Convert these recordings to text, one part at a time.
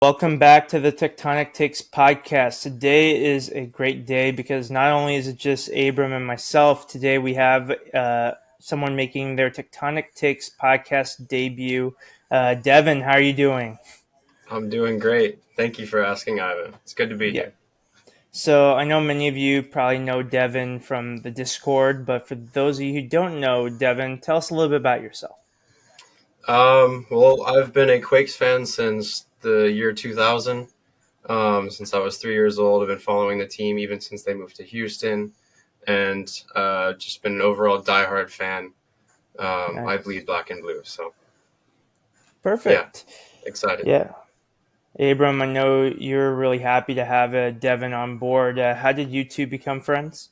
Welcome back to the Tectonic Takes Podcast. Today is a great day because not only is it just Abram and myself, today we have someone making their Tectonic Takes Podcast debut. Devon, how are you doing? I'm doing great. Thank you for asking, Ivan. It's good to be Yeah. here. So I know many of you probably know Devon from the Discord, but for those of you who don't know Devon, tell us a little bit about yourself. Well, I've been a Quakes fan since the year 2000. Since I was 3 years old, I've been following the team even since they moved to Houston, and just been an overall diehard fan. I Nice. bleed black and blue, so yeah, Perfect. excited. Yeah. Abram, I know you're really happy to have Devon on board. How did you two become friends?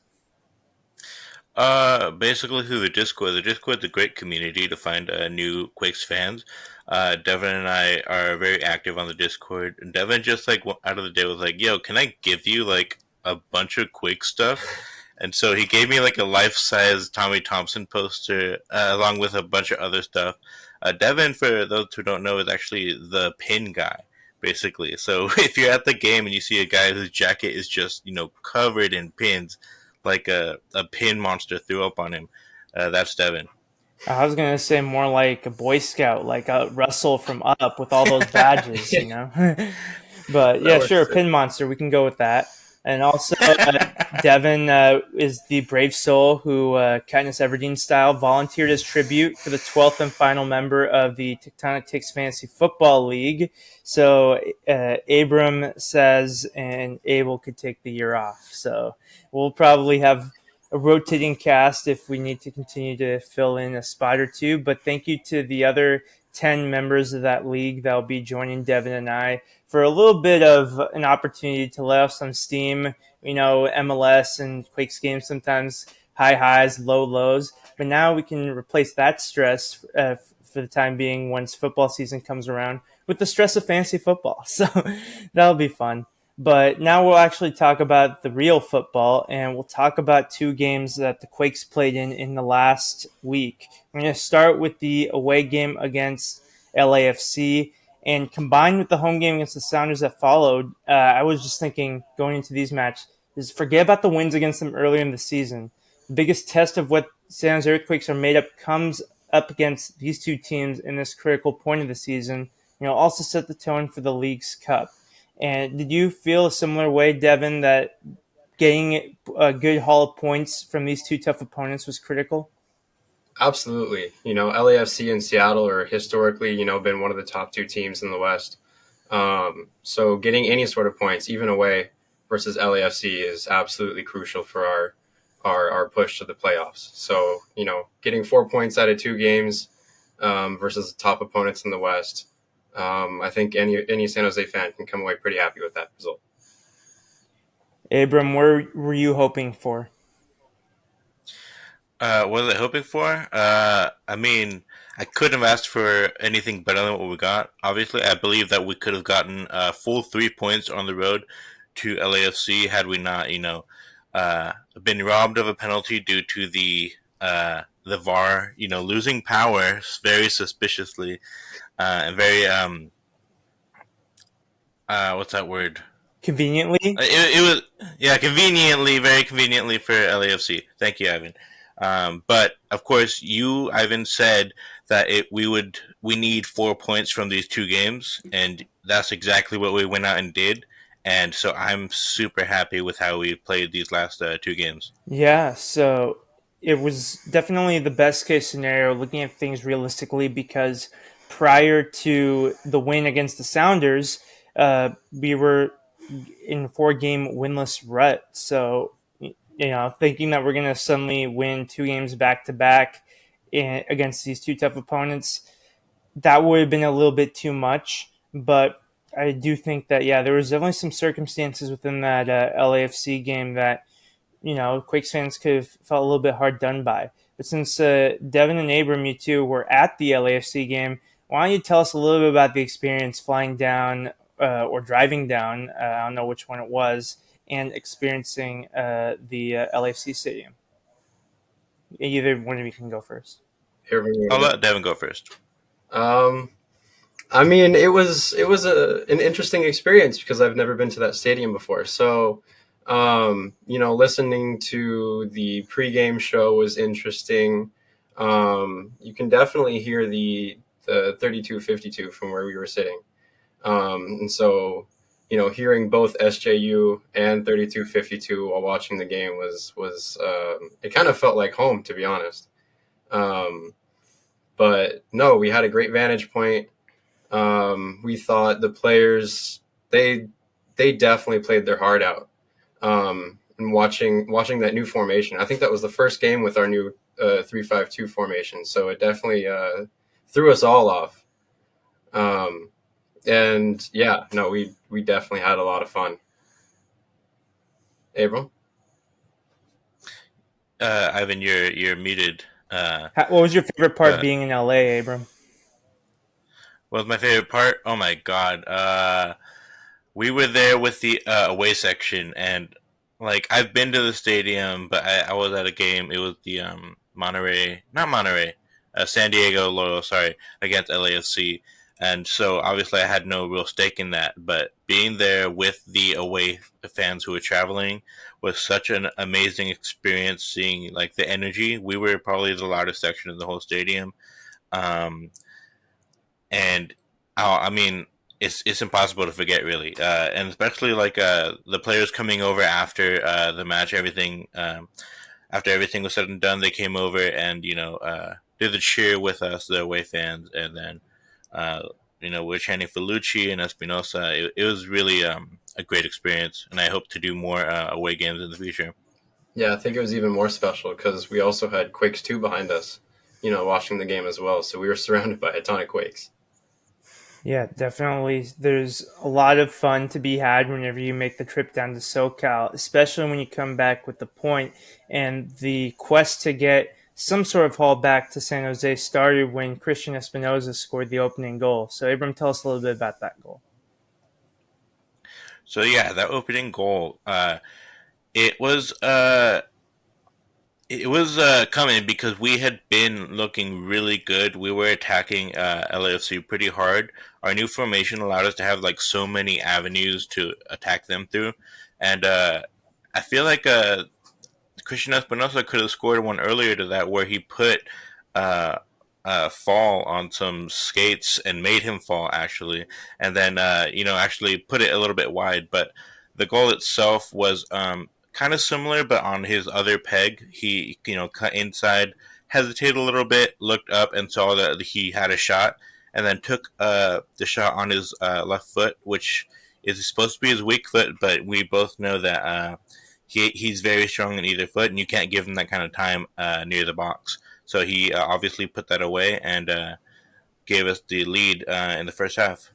Basically through the Discord. The Discord's a great community to find new Quakes fans. Devin and I are very active on the Discord, and Devin just like out of the day was like, "Yo, can I give you like a bunch of Quake stuff?" And so he gave me like a life-size Tommy Thompson poster along with a bunch of other stuff. Devin, for those who don't know, is actually the pin guy. Basically, so if you're at the game and you see a guy whose jacket is just covered in pins, like a pin monster threw up on him. That's Devin. I was gonna say more like a Boy Scout, like a Russell from Up with all those badges, you know. But That yeah, works sure, too. Pin Monster, we can go with that. And also, Devin is the brave soul who, Katniss Everdeen style, volunteered as tribute for the 12th and final member of the Tectonic Takes Fantasy Football League. So Abram says, and Abel could take the year off. So we'll probably have a rotating cast if we need to continue to fill in a spot or two. But thank you to the other 10 members of that league that will be joining Devin and I for a little bit of an opportunity to let off some steam. You know, MLS and Quakes games sometimes high highs, low lows. But now we can replace that stress for the time being once football season comes around with the stress of fantasy football. So that'll be fun. But now we'll actually talk about the real football, and we'll talk about two games that the Quakes played in the last week. We're going to start with the away game against LAFC, and combined with the home game against the Sounders that followed, I was just thinking going into these matches is forget about the wins against them earlier in the season. The biggest test of what San Jose Earthquakes are made up comes up against these two teams in this critical point of the season. Also set the tone for the League's Cup. And did you feel a similar way, Devin, that getting a good haul of points from these two tough opponents was critical? Absolutely. LAFC and Seattle are historically, been one of the top two teams in the West. So getting any sort of points, even away versus LAFC, is absolutely crucial for our push to the playoffs. So, getting 4 points out of two games versus top opponents in the West, I think any San Jose fan can come away pretty happy with that result. Abram, where were you hoping for? What was I hoping for? I mean, I couldn't have asked for anything better than what we got. Obviously, I believe that we could have gotten full 3 points on the road to LAFC had we not, been robbed of a penalty due to the VAR, losing power very suspiciously and very what's that word? Conveniently? It was conveniently, very conveniently for LAFC. Thank you, Ivan. But of course, you, Ivan, said that we need 4 points from these two games, and that's exactly what we went out and did. And so I'm super happy with how we played these last two games. Yeah, so it was definitely the best case scenario looking at things realistically because prior to the win against the Sounders, we were in a 4 game winless rut. So, thinking that we're going to suddenly win 2 games back to back against these two tough opponents, that would have been a little bit too much. But I do think that, yeah, there was definitely some circumstances within that LAFC game that Quakes fans could have felt a little bit hard done by. But since Devin and Abram, you two were at the LAFC game, why don't you tell us a little bit about the experience flying down or driving down? I don't know which one it was, and experiencing the LAFC stadium. Either one of you can go first. Here we I'll go. let Devin go first. Um, I mean, it was an interesting experience because I've never been to that stadium before. So, listening to the pregame show was interesting. You can definitely hear the 3252 from where we were sitting. And so, hearing both SJU and 3252 while watching the game was it kind of felt like home, to be honest. Um, but no, we had a great vantage point. We thought the players they they definitely played their heart out. And watching that new formation, I think that was the first game with our new 3-5-2 formation. So it definitely threw us all off. Um, and yeah, no, we definitely had a lot of fun. Abram. Ivan, you're muted. What was your favorite part But being in LA, Abram? what was my favorite part? Oh my god. We were there with the away section, and like I've been to the stadium, but I was at a game. It was the Monterey, not Monterey, San Diego Loyal, sorry, against LAFC, and so obviously I had no real stake in that. But being there with the away fans who were traveling was such an amazing experience. Seeing like the energy, we were probably the loudest section in the whole stadium. Um, and I mean, it's impossible to forget, really, and especially like the players coming over after the match, everything after everything was said and done, they came over and did the cheer with us, the away fans, and then uh, we're chanting for Lucci and Espinosa. It was really a great experience, and I hope to do more away games in the future. Yeah, I think it was even more special because we also had Quakes 2 behind us, watching the game as well. So we were surrounded by a ton of Quakes. Yeah, definitely. There's a lot of fun to be had whenever you make the trip down to SoCal, especially when you come back with the point. And the quest to get some sort of haul back to San Jose started when Christian Espinoza scored the opening goal. So, Abram, tell us a little bit about that goal. So yeah, that opening goal, it was coming because we had been looking really good. We were attacking LAFC pretty hard. Our new formation allowed us to have like so many avenues to attack them through, and I feel like Christian Espinosa could have scored one earlier to that, where he put uh, fall on some skates and made him fall actually, and then actually put it a little bit wide. But the goal itself was kind of similar, but on his other peg, he cut inside, hesitated a little bit, looked up, and saw that he had a shot, and then took the shot on his left foot, which is supposed to be his weak foot, but we both know that he's very strong in either foot, and you can't give him that kind of time near the box. So he obviously put that away and gave us the lead in the first half.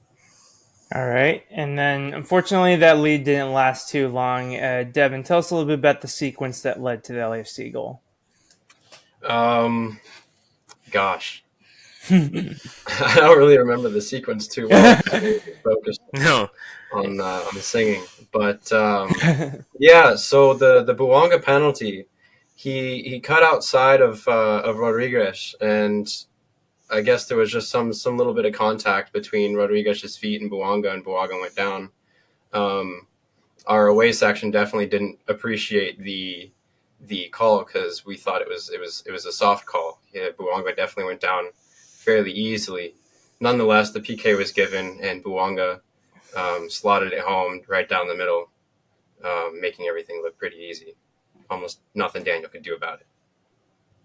All right. And then, unfortunately, that lead didn't last too long. Devon, tell us a little bit about the sequence that led to the LAFC goal. Um, Gosh, I don't really remember the sequence too well. I focused No, on singing, but yeah. So the Buonga penalty, he cut outside of Rodriguez, and I guess there was just some little bit of contact between Rodriguez's feet and Buonga went down. Um, our away section definitely didn't appreciate the call because we thought it was a soft call. Yeah, Buonga definitely went down fairly easily. Nonetheless, the PK was given, and Buonga slotted it home right down the middle, making everything look pretty easy. Almost nothing Daniel could do about it.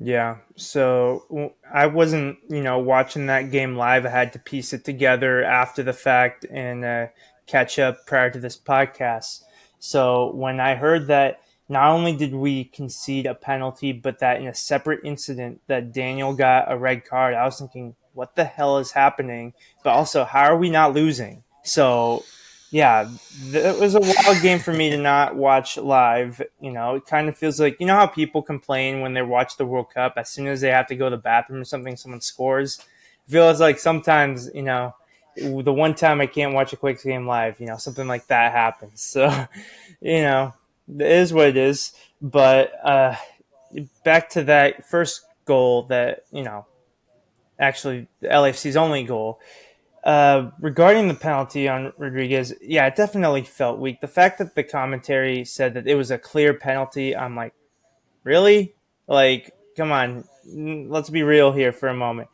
Yeah, so I wasn't, watching that game live. I had to piece it together after the fact and catch up prior to this podcast. So when I heard that not only did we concede a penalty, but that in a separate incident that Daniel got a red card, I was thinking, what the hell is happening? But also, how are we not losing? So yeah, it was a wild game for me to not watch live. It kind of feels like, how people complain when they watch the World Cup as soon as they have to go to the bathroom or something, someone scores. It feels like sometimes, the one time I can't watch a Quakes game live, something like that happens. So, it is what it is. But back to that first goal that, actually the LAFC's only goal. Regarding the penalty on Rodriguez, yeah, it definitely felt weak. The fact that the commentary said that it was a clear penalty, I'm like, really? Like, come on, let's be real here for a moment.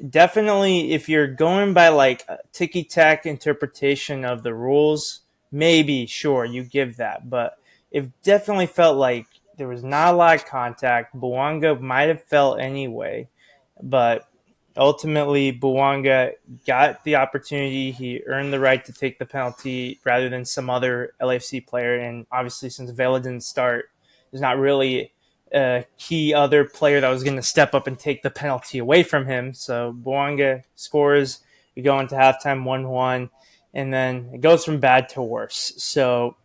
Definitely, if you're going by like a ticky tack interpretation of the rules, maybe sure you give that, but it definitely felt like there was not a lot of contact. Buwanga might have felt anyway, but ultimately Buwanga got the opportunity. He earned the right to take the penalty rather than some other LAFC player. And obviously, since Vela didn't start, there's not really a key other player that was going to step up and take the penalty away from him. So Buwanga scores. We go into halftime 1-1, and then it goes from bad to worse. So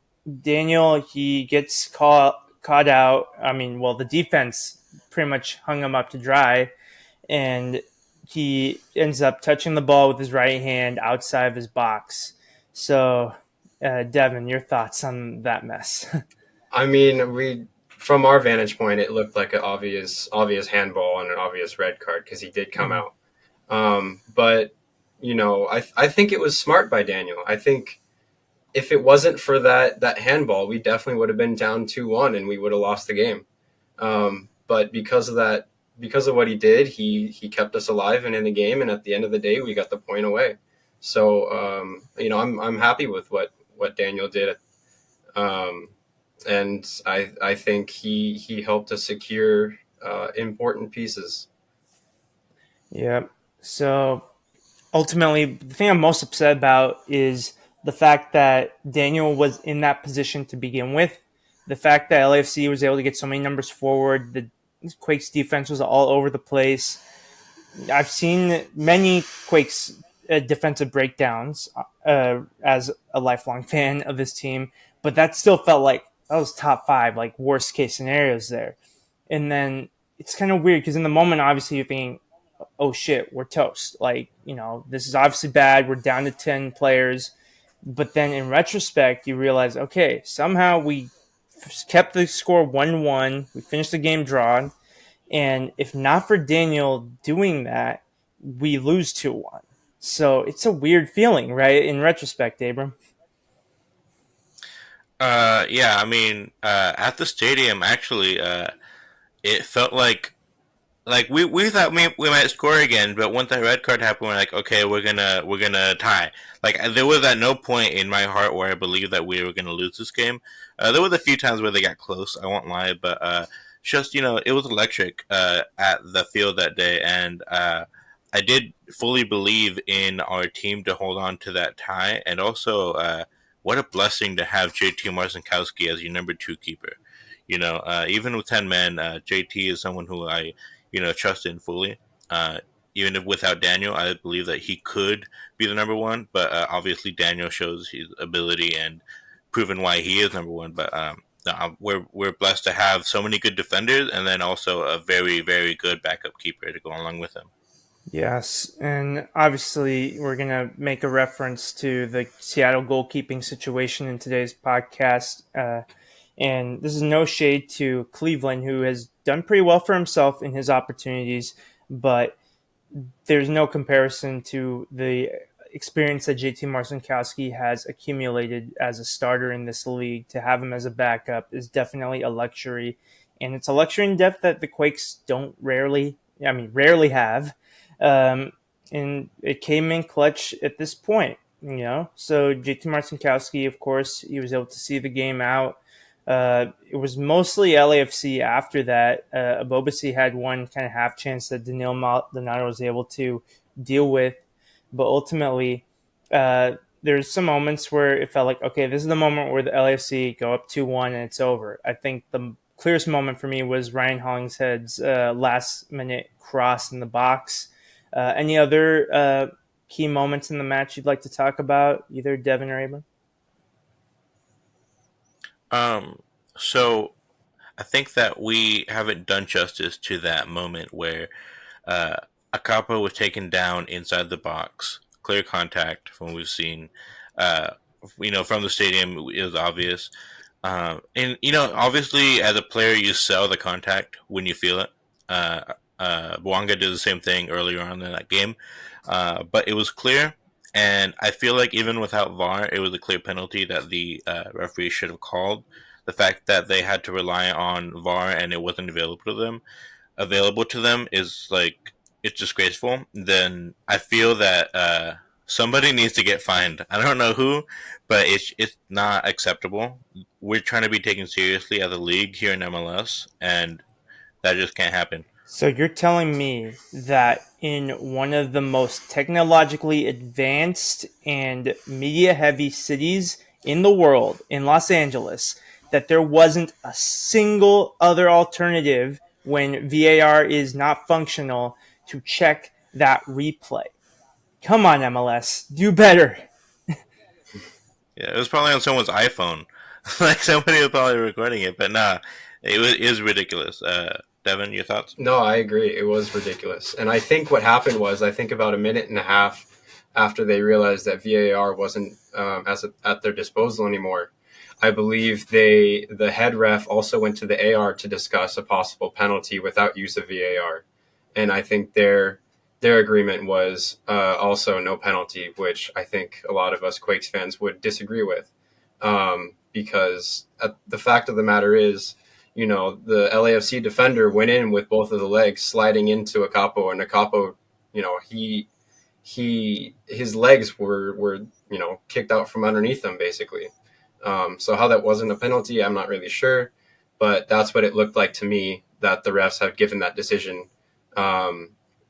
Daniel, he gets caught out. I mean, well, the defense pretty much hung him up to dry, and he ends up touching the ball with his right hand outside of his box. So, Devon, your thoughts on that mess? I mean, from our vantage point, it looked like an obvious handball and an obvious red card because he did come out. But I think it was smart by Daniel. I think if it wasn't for that handball, we definitely would have been down 2-1 and we would have lost the game. But because of what he did, he kept us alive and in the game. And at the end of the day, we got the point away. So I'm happy with what Daniel did. And I think he helped us secure important pieces. Yeah. So ultimately, the thing I'm most upset about is the fact that Daniel was in that position to begin with. The fact that LAFC was able to get so many numbers forward, the Quakes defense was all over the place. I've seen many Quakes defensive breakdowns as a lifelong fan of this team, but that still felt like that was top 5, like worst case scenarios there. And then it's kind of weird because in the moment, obviously, you're thinking, oh shit, we're toast. Like, this is obviously bad. We're down to 10 players. But then in retrospect, you realize, okay, somehow we kept the score 1-1. We finished the game drawn. And if not for Daniel doing that, we lose 2-1. So it's a weird feeling, right? In retrospect, Abram. Yeah, I mean, at the stadium, actually, it felt like we thought we might score again, but once that red card happened, we're like, okay, we're gonna tie. Like there was at no point in my heart where I believed that we were gonna lose this game. There was a few times where they got close. I won't lie, but just it was electric at the field that day, and I did fully believe in our team to hold on to that tie, and also what a blessing to have JT Marcinkowski as your number 2 keeper. Even with 10 men, JT is someone who I trust in fully. Even if without Daniel, I believe that he could be the number 1. But obviously, Daniel shows his ability and proven why he is number 1. But no, we're blessed to have so many good defenders, and then also a very, very good backup keeper to go along with him. Yes, and obviously we're going to make a reference to the Seattle goalkeeping situation in today's podcast. And this is no shade to Cleveland, who has done pretty well for himself in his opportunities, but there's no comparison to the experience that JT Marcinkowski has accumulated as a starter in this league. To have him as a backup is definitely a luxury, and it's a luxury in depth that the Quakes rarely have. And it came in clutch at this point, So JT Marcinkowski, of course, he was able to see the game out. It was mostly LAFC after that. Abobasi had one kind of half chance that Danilo Donato was able to deal with. But ultimately, there's some moments where it felt like, okay, this is the moment where the LAFC go up 2-1 and it's over. I think the clearest moment for me was Ryan Hollingshead's last-minute cross in the box. Any other key moments in the match you'd like to talk about, either Devon or Abram? So I think that we haven't done justice to that moment where Akapa was taken down inside the box. Clear contact from what we've seen. From the stadium, it was obvious. And obviously, as a player, you sell the contact when you feel it. Bwanga did the same thing earlier on in that game, but it was clear. And I feel like even without VAR, it was a clear penalty that the referee should have called. The fact that they had to rely on VAR and it wasn't available to them is like it's disgraceful. Then I feel that somebody needs to get fined. I don't know who, but it's not acceptable. We're trying to be taken seriously as a league here in MLS, and that just can't happen. So you're telling me that in one of the most technologically advanced and media heavy cities in the world, in Los Angeles, that there wasn't a single other alternative when VAR is not functional to check that replay. Come on, MLS, do better. Yeah, it was probably on someone's iPhone. Like somebody was probably recording it, but nah, it is ridiculous. Devon, your thoughts? No, I agree. It was ridiculous. And I think what happened was, I think about a minute and a half after they realized that VAR wasn't at their disposal anymore, I believe the head ref also went to the AR to discuss a possible penalty without use of VAR. And I think their agreement was also no penalty, which I think a lot of us Quakes fans would disagree with. Because the fact of the matter is, the LAFC defender went in with both of the legs sliding into Acapo, and Acapo, his legs were kicked out from underneath him basically. So how that wasn't a penalty, I'm not really sure, but that's what it looked like to me, that the refs had given that decision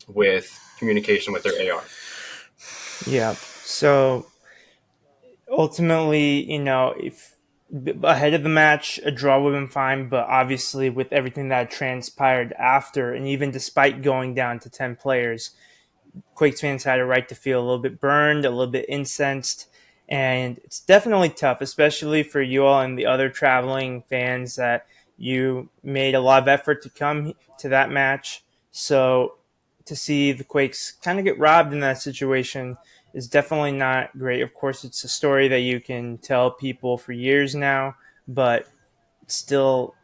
with communication with their AR. Yeah. So ultimately, if ahead of the match, a draw would have been fine, but obviously with everything that transpired after, and even despite going down to 10 players, Quakes fans had a right to feel a little bit burned, a little bit incensed, and it's definitely tough, especially for you all and the other traveling fans that you made a lot of effort to come to that match. So to see the Quakes kind of get robbed in that situation is definitely not great. Of course, it's a story that you can tell people for years now, but it's still,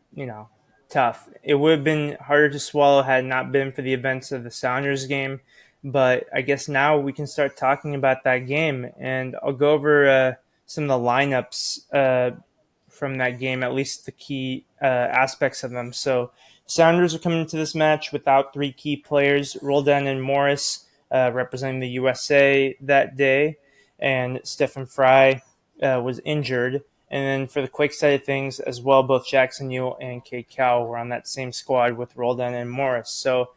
tough. It would have been harder to swallow had it not been for the events of the Sounders game. But I guess now we can start talking about that game, and I'll go over some of the lineups from that game, at least the key aspects of them. So Sounders are coming into this match without three key players, Roldan and Morris representing the USA that day, and Stephen Fry was injured. And then for the Quake side of things as well, both Jackson Yule and Kate Cow were on that same squad with Roldan and Morris. So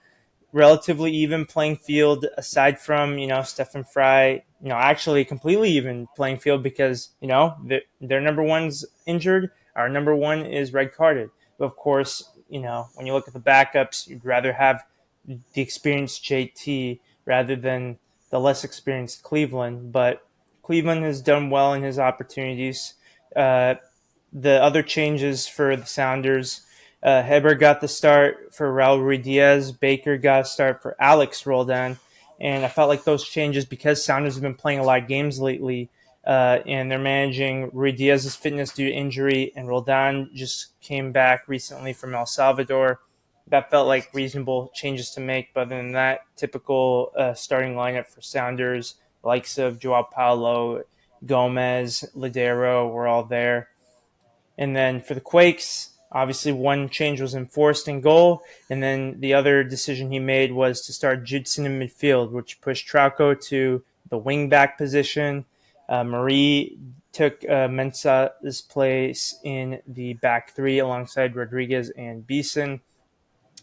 relatively even playing field aside from, Stephen Fry, actually completely even playing field because, their number one's injured. Our number one is red carded. But of course, when you look at the backups, you'd rather have the experienced JT rather than the less experienced Cleveland. But Cleveland has done well in his opportunities. The other changes for the Sounders, Heber got the start for Raul Ruiz. Baker got a start for Alex Roldan. And I felt like those changes, because Sounders have been playing a lot of games lately, and they're managing Ruidiz's fitness due to injury, and Roldan just came back recently from El Salvador. That felt like reasonable changes to make. But other than that, typical starting lineup for Sounders, likes of Joao Paulo, Gomez, Ladero were all there. And then for the Quakes, obviously one change was enforced in goal, and then the other decision he made was to start Judson in midfield, which pushed Trauco to the wing-back position. Marie took Mensah's place in the back three alongside Rodriguez and Beeson.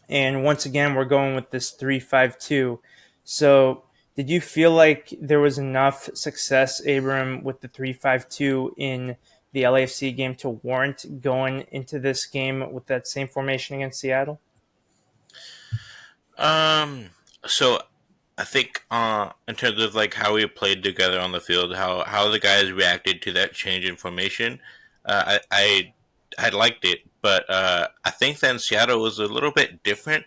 And once again, we're going with this 3-5-2. So did you feel like there was enough success, Abram, with the 3-5-2 in the LAFC game to warrant going into this game with that same formation against Seattle? So I think in terms of like how we played together on the field, how the guys reacted to that change in formation, I liked it, but I think that in Seattle was a little bit different.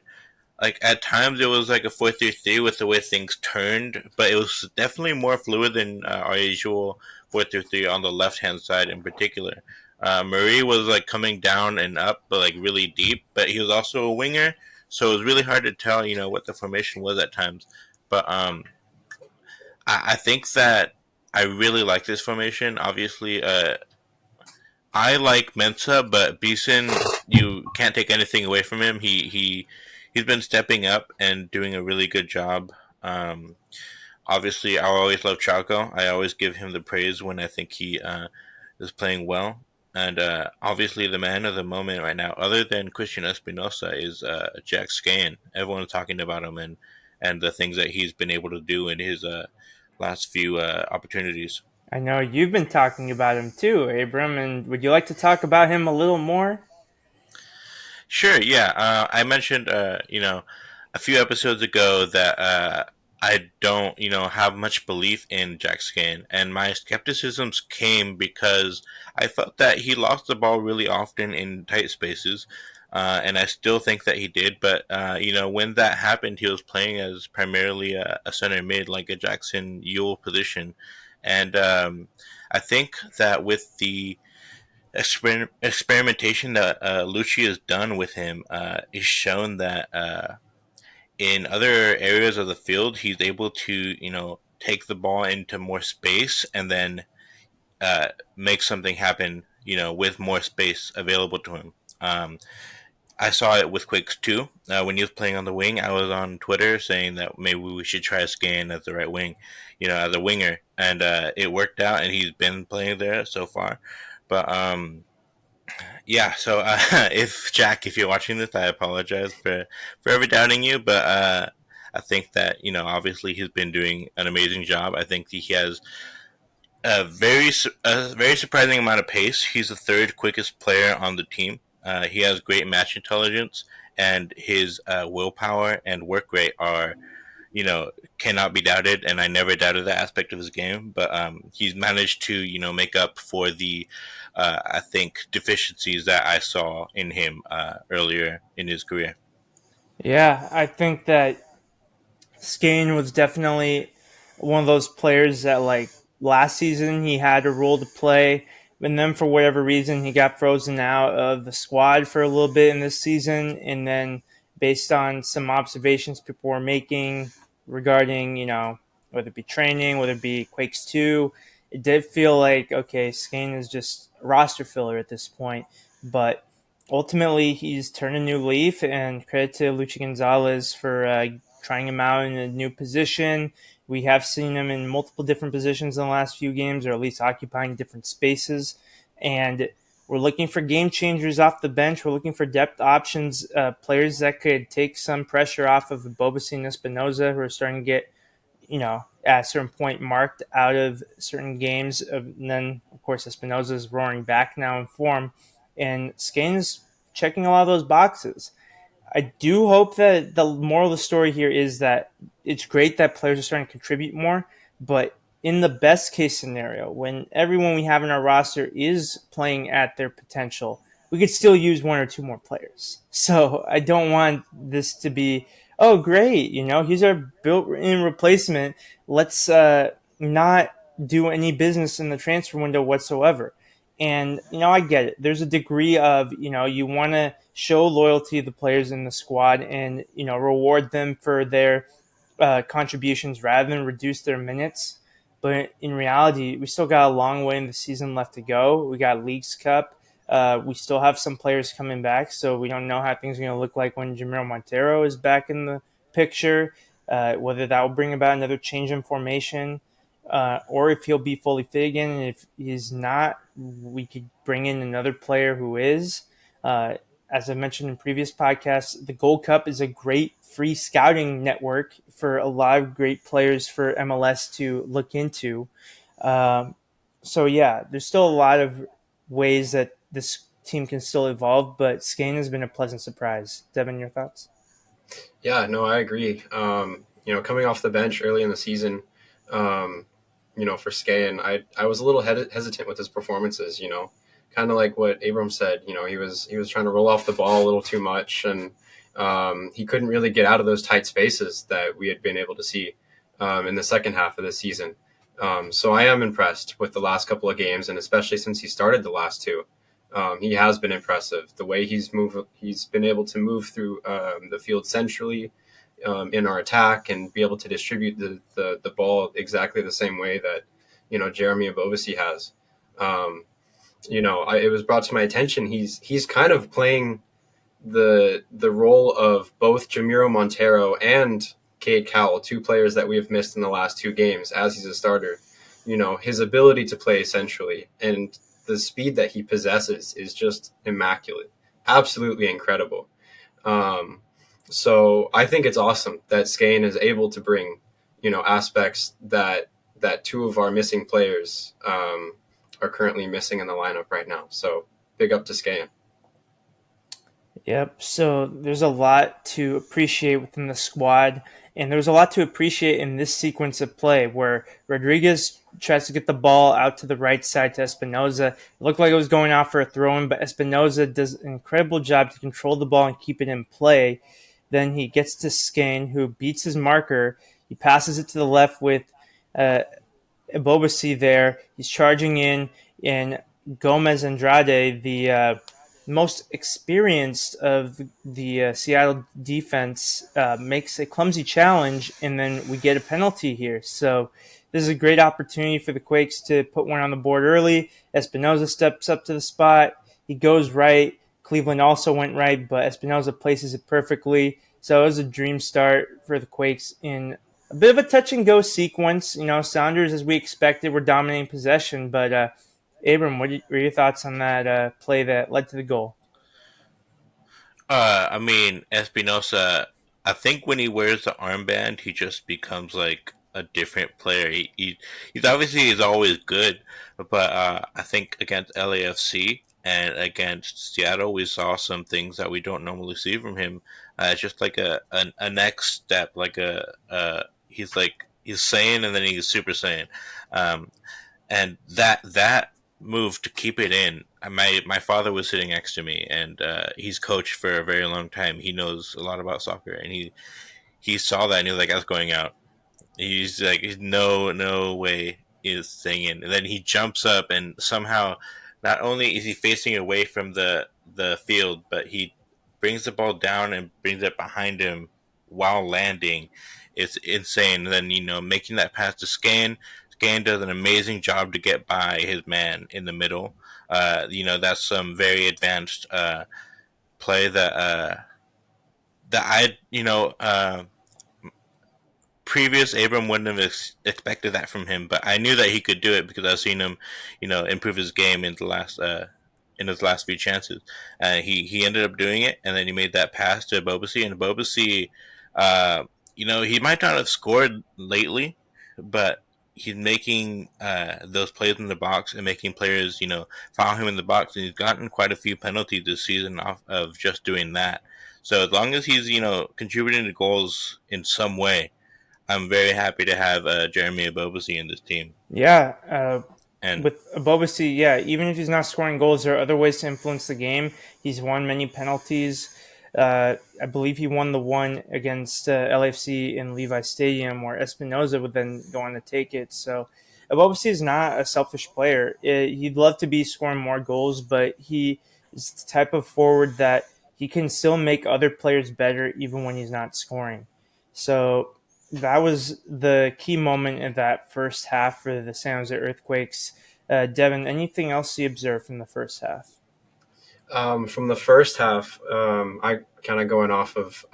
Like at times it was like a 4-3-3 with the way things turned, but it was definitely more fluid than our usual 4-3-3 on the left hand side in particular. Murray was like coming down and up, but like really deep, but he was also a winger, so it was really hard to tell, what the formation was at times. But I think that I really like this formation. Obviously, I like Mensa, but Beeson, you can't take anything away from him. He's been stepping up and doing a really good job. Um, Obviously, I always love Chalco. I always give him the praise when I think he is playing well. And obviously, the man of the moment right now, other than Christian Espinosa, is Jack Scan. Everyone's talking about him and the things that he's been able to do in his last few opportunities. I know you've been talking about him too, Abram, and would you like to talk about him a little more? Sure, yeah. I mentioned, a few episodes ago that I don't, have much belief in Jack Scan, and my skepticisms came because I thought that he lost the ball really often in tight spaces, and I still think that he did. But when that happened, he was playing as primarily a center mid, like a Jackson Yule position, and I think that with the experimentation that Lucci has done with him is shown that in other areas of the field, he's able to, take the ball into more space and then make something happen, with more space available to him. I saw it with Quakes too. When he was playing on the wing, I was on Twitter saying that maybe we should try a Scan as the right wing, as a winger, and it worked out, and he's been playing there so far. But yeah, so if you're watching this, I apologize for ever doubting you, but I think that obviously he's been doing an amazing job. I think he has a very surprising amount of pace. He's the third quickest player on the team. He has great match intelligence, and his willpower and work rate are cannot be doubted, and I never doubted that aspect of his game. But he's managed to, make up for the, I think, deficiencies that I saw in him earlier in his career. Yeah, I think that Skane was definitely one of those players that, like, last season he had a role to play, and then for whatever reason he got frozen out of the squad for a little bit in this season. And then, based on some observations people were making regarding, whether it be training, whether it be Quakes 2, it did feel like, okay, Skane is just a roster filler at this point. But ultimately, he's turned a new leaf, and credit to Luchi Gonzalez for trying him out in a new position. We have seen him in multiple different positions in the last few games, or at least occupying different spaces. And we're looking for game changers off the bench. We're looking for depth options, players that could take some pressure off of Bobacy and Espinoza, who are starting to get, at a certain point marked out of certain games. And then, of course, Espinoza is roaring back now in form. And Skane's checking a lot of those boxes. I do hope that the moral of the story here is that it's great that players are starting to contribute more, but in the best case scenario, when everyone we have in our roster is playing at their potential, we could still use one or two more players. So I don't want this to be, oh, great, he's our built-in replacement. Let's not do any business in the transfer window whatsoever. And, I get it. There's a degree of, you want to show loyalty to the players in the squad and, reward them for their contributions rather than reduce their minutes. But in reality, we still got a long way in the season left to go. We got Leagues Cup. We still have some players coming back, so we don't know how things are going to look like when Jamiro Montero is back in the picture, whether that will bring about another change in formation. Or if he'll be fully fit again, and if he's not, we could bring in another player who is. As I mentioned in previous podcasts, the Gold Cup is a great free scouting network for a lot of great players for MLS to look into. So yeah, there's still a lot of ways that this team can still evolve, but Skane has been a pleasant surprise. Devon, your thoughts? Yeah, no, I agree. Coming off the bench early in the season, for Skayan, I was a little hesitant with his performances. Kind of like what Abram said. He was trying to roll off the ball a little too much, and he couldn't really get out of those tight spaces that we had been able to see in the second half of the season. So I am impressed with the last couple of games, and especially since he started the last two. He has been impressive. The way he's been able to move through the field centrally in our attack and be able to distribute the ball exactly the same way that Jeremy Abovisi has. Um, it was brought to my attention. He's kind of playing the role of both Jamiro Montero and Cade Cowell, two players that we have missed in the last two games, as he's a starter. His ability to play centrally and the speed that he possesses is just immaculate, absolutely incredible. So I think it's awesome that Skane is able to bring, aspects that two of our missing players are currently missing in the lineup right now. So big up to Skane. Yep. So there's a lot to appreciate within the squad, and there's a lot to appreciate in this sequence of play where Rodriguez tries to get the ball out to the right side to Espinoza. It looked like it was going out for a throw-in, but Espinoza does an incredible job to control the ball and keep it in play. Then he gets to Skane, who beats his marker. He passes it to the left with Ebobisi there. He's charging in, and Gomez Andrade, the most experienced of the Seattle defense, makes a clumsy challenge, and then we get a penalty here. So this is a great opportunity for the Quakes to put one on the board early. Espinoza steps up to the spot. He goes right. Cleveland also went right, but Espinoza places it perfectly. So it was a dream start for the Quakes in a bit of a touch-and-go sequence. Sounders, as we expected, were dominating possession, but Abram, what were your thoughts on that play that led to the goal? I mean, Espinosa, I think when he wears the armband, he just becomes like a different player. He's always good, but I think against LAFC and against Seattle, we saw some things that we don't normally see from him. It's just like a next step, like he's Saiyan and then he's Super Saiyan, and that move to keep it in. My father was sitting next to me, and he's coached for a very long time. He knows a lot about soccer, and he saw that and he was like, "That's going out." He's like, "No way is staying in." And then he jumps up, and somehow, not only is he facing away from the field, but he brings the ball down and brings it behind him while landing. It's insane. And then making that pass to Scan. Scan does an amazing job to get by his man in the middle. That's some very advanced play that previous Abram wouldn't have expected that from him, but I knew that he could do it because I've seen him, improve his game in his last few chances. He ended up doing it, and then he made that pass to Bobasi, and Bobasi, he might not have scored lately, but he's making those plays in the box and making players, foul him in the box, and he's gotten quite a few penalties this season off of just doing that. So as long as he's, contributing to goals in some way, I'm very happy to have Jeremy Abobasi in this team. Yeah, And with Abobasi, even if he's not scoring goals, there are other ways to influence the game. He's won many penalties. I believe he won the one against LAFC in Levi Stadium, where Espinoza would then go on to take it. So Abobasi is not a selfish player. He'd love to be scoring more goals, but he is the type of forward that he can still make other players better even when he's not scoring. So that was the key moment in that first half for the San Jose Earthquakes. Devon, anything else you observed from the first half? From the first half, I kind of going off of,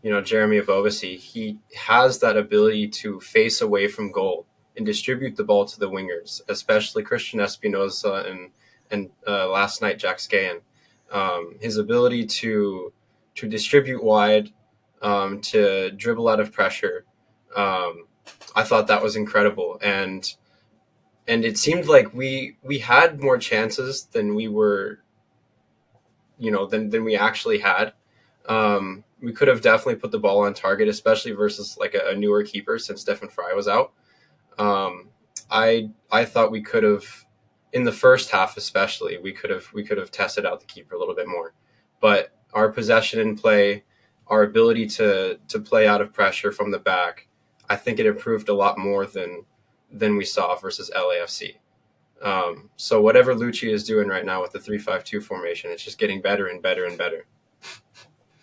Jeremy Abobasi, he has that ability to face away from goal and distribute the ball to the wingers, especially Christian Espinoza and last night Jack Scan. His ability to distribute wide, to dribble out of pressure, I thought that was incredible, and it seemed like we had more chances than we were, than we actually had. We could have definitely put the ball on target, especially versus like a newer keeper since Stephen Fry was out. I thought we could have, in the first half especially, we could have tested out the keeper a little bit more. But our possession in play, our ability to play out of pressure from the back, I think it improved a lot more than we saw versus LAFC. So whatever Lucci is doing right now with the 3-5-2 formation, it's just getting better and better and better.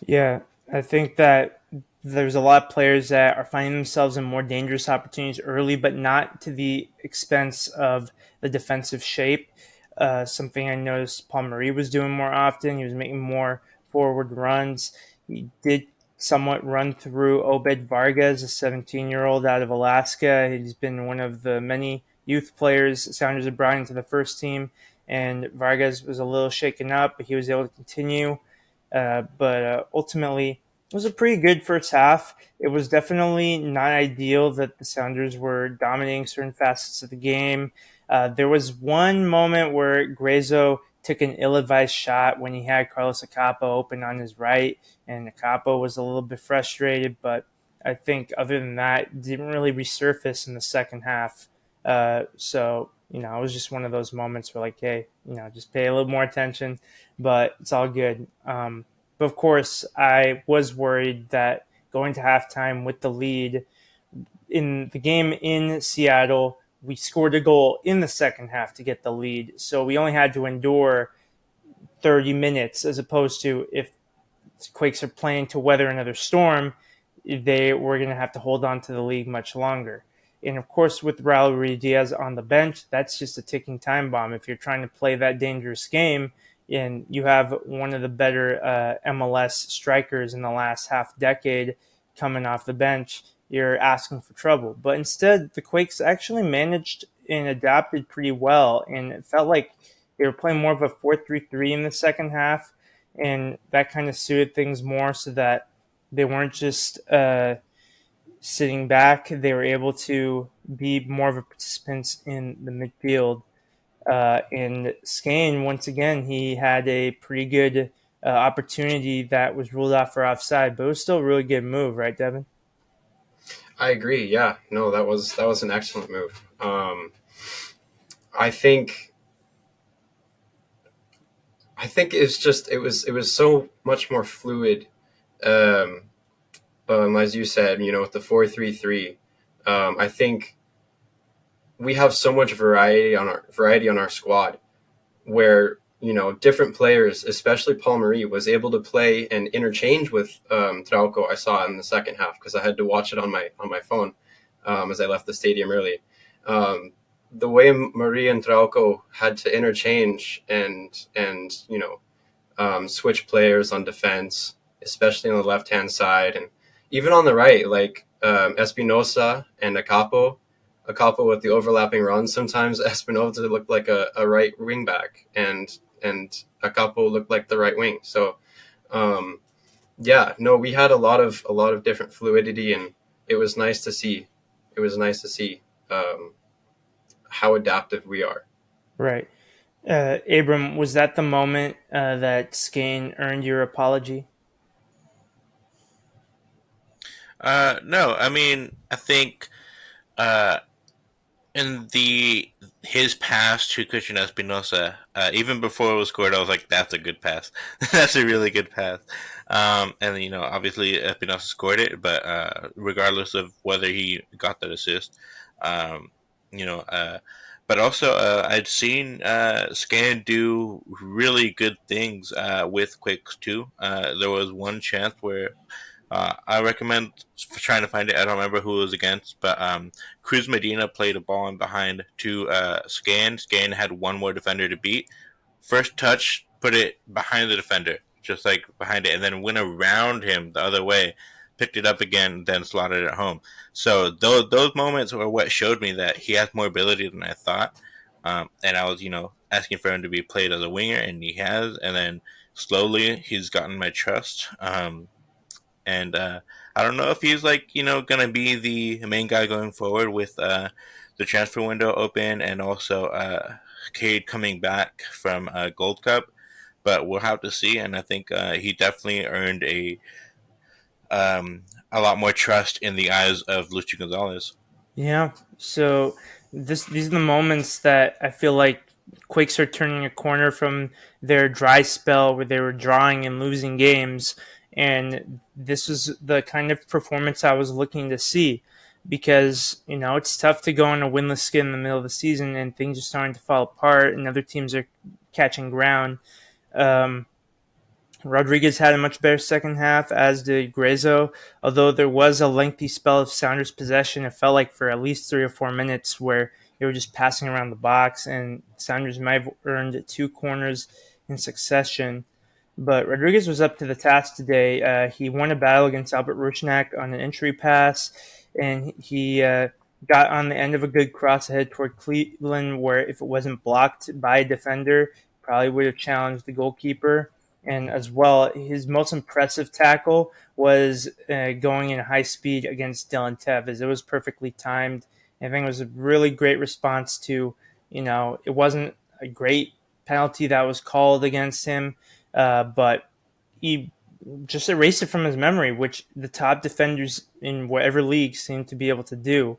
Yeah, I think that there's a lot of players that are finding themselves in more dangerous opportunities early, but not to the expense of the defensive shape. Something I noticed Paul Marie was doing more often. He was making more forward runs. He did somewhat run through Obed Vargas, a 17-year-old out of Alaska. He's been one of the many youth players Sounders have brought into the first team, and Vargas was a little shaken up, but he was able to continue. But ultimately, it was a pretty good first half. It was definitely not ideal that the Sounders were dominating certain facets of the game. There was one moment where Grezzo took an ill-advised shot when he had Carlos Acapa open on his right, and Acapa was a little bit frustrated, but I think other than that, it didn't really resurface in the second half. So, it was just one of those moments where, like, hey, just pay a little more attention, but it's all good. But of course, I was worried that going to halftime with the lead in the game in Seattle, we scored a goal in the second half to get the lead. So we only had to endure 30 minutes as opposed to if Quakes are planning to weather another storm, they were going to have to hold on to the league much longer. And of course, with Raul Ruidiaz on the bench, that's just a ticking time bomb. If you're trying to play that dangerous game and you have one of the better MLS strikers in the last half decade coming off the bench, you're asking for trouble. But instead, the Quakes actually managed and adapted pretty well. And it felt like they were playing more of a 4-3-3 in the second half. And that kind of suited things more so that they weren't just sitting back. They were able to be more of a participants in the midfield. And Skane, once again, he had a pretty good opportunity that was ruled out for offside, but it was still a really good move, right, Devon? I agree. Yeah, no, that was an excellent move. I think it was so much more fluid. As you said, with the 4-3-3, I think we have so much variety on our squad, where different players, especially Paul Marie, was able to play and interchange with Trauco. I saw in the second half because I had to watch it on my phone as I left the stadium early. The way Marie and Trauco had to interchange and switch players on defense, especially on the left hand side, and even on the right, like Espinosa and Acapo with the overlapping runs. Sometimes Espinosa looked like a right wing back, and Acapo looked like the right wing. So, we had a lot of different fluidity, and it was nice to see. It was nice to see how adaptive we are. Right. Abram, was that the moment that Skane earned your apology? No, I mean, I think uh, in his pass to Christian Espinosa, even before it was scored, I was like, "That's a good pass. That's a really good pass." And obviously Espinosa scored it, but regardless of whether he got that assist, um, you know, but also I'd seen Scan do really good things with Quakes too. There was one chance where I recommend trying to find it. I don't remember who it was against, but Cruz Medina played a ball in behind to Scan. Scan had one more defender to beat. First touch, put it behind the defender, just like behind it, and then went around him the other way, picked it up again, then slotted it home. So those moments were what showed me that he has more ability than I thought. And I was, asking for him to be played as a winger, and he has. And then slowly he's gotten my trust. And I don't know if he's gonna be the main guy going forward with the transfer window open and also Cade coming back from Gold Cup, but we'll have to see. And I think he definitely earned a lot more trust in the eyes of Luchi Gonzalez. Yeah. So these are the moments that I feel like Quakes are turning a corner from their dry spell where they were drawing and losing games, and this was the kind of performance I was looking to see. Because it's tough to go on a winless skid in the middle of the season, and things are starting to fall apart, and other teams are catching ground. Um, Rodriguez had a much better second half, as did Grezzo. Although there was a lengthy spell of Sounders possession, it felt like for at least 3 or 4 minutes where they were just passing around the box, and Sounders might have earned 2 corners in succession. But Rodriguez was up to the task today. He won a battle against Albert Rusnak on an entry pass, and he got on the end of a good cross ahead toward Cleveland, where if it wasn't blocked by a defender, probably would have challenged the goalkeeper. And as well, his most impressive tackle was going in high speed against Dylan Tevez. It was perfectly timed. I think it was a really great response to, it wasn't a great penalty that was called against him, but he just erased it from his memory, which the top defenders in whatever league seem to be able to do.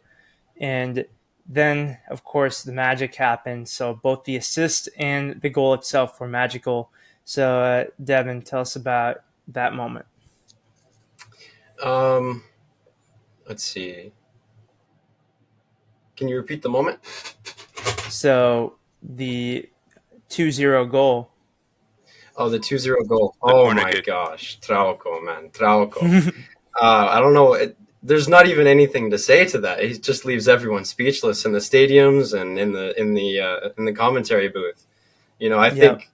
And then, of course, the magic happened. So both the assist and the goal itself were magical. So, Devon, tell us about that moment. Let's see. Can you repeat the moment? So the 2-0 goal. Oh, the 2-0 goal. Oh my kick. gosh. Trauco, man. Trauco. I don't know. There's not even anything to say to that. He just leaves everyone speechless in the stadiums and in the commentary booth. I think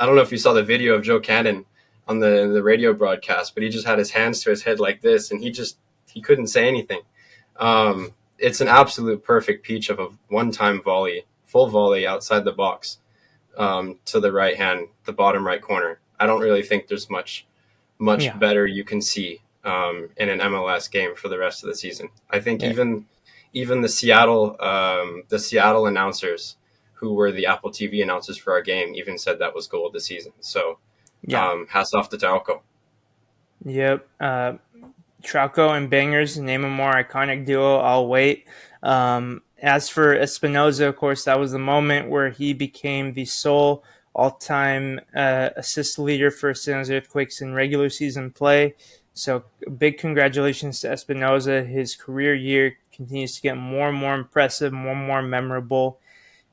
I don't know if you saw the video of Joe Cannon on the radio broadcast, but he just had his hands to his head like this, and he couldn't say anything. It's an absolute perfect peach of a one-time volley, full volley outside the box, to the right hand, the bottom right corner. I don't really think there's much better you can see in an MLS game for the rest of the season. I think even the Seattle announcers, who were the Apple TV announcers for our game, even said that was goal of the season. So, hats off to Trauco. Yep. Trauco and Bangers, name a more iconic duo, I'll wait. As for Espinoza, of course, that was the moment where he became the sole all-time assist leader for San Jose Earthquakes in regular season play. So big congratulations to Espinoza. His career year continues to get more and more impressive, more and more memorable.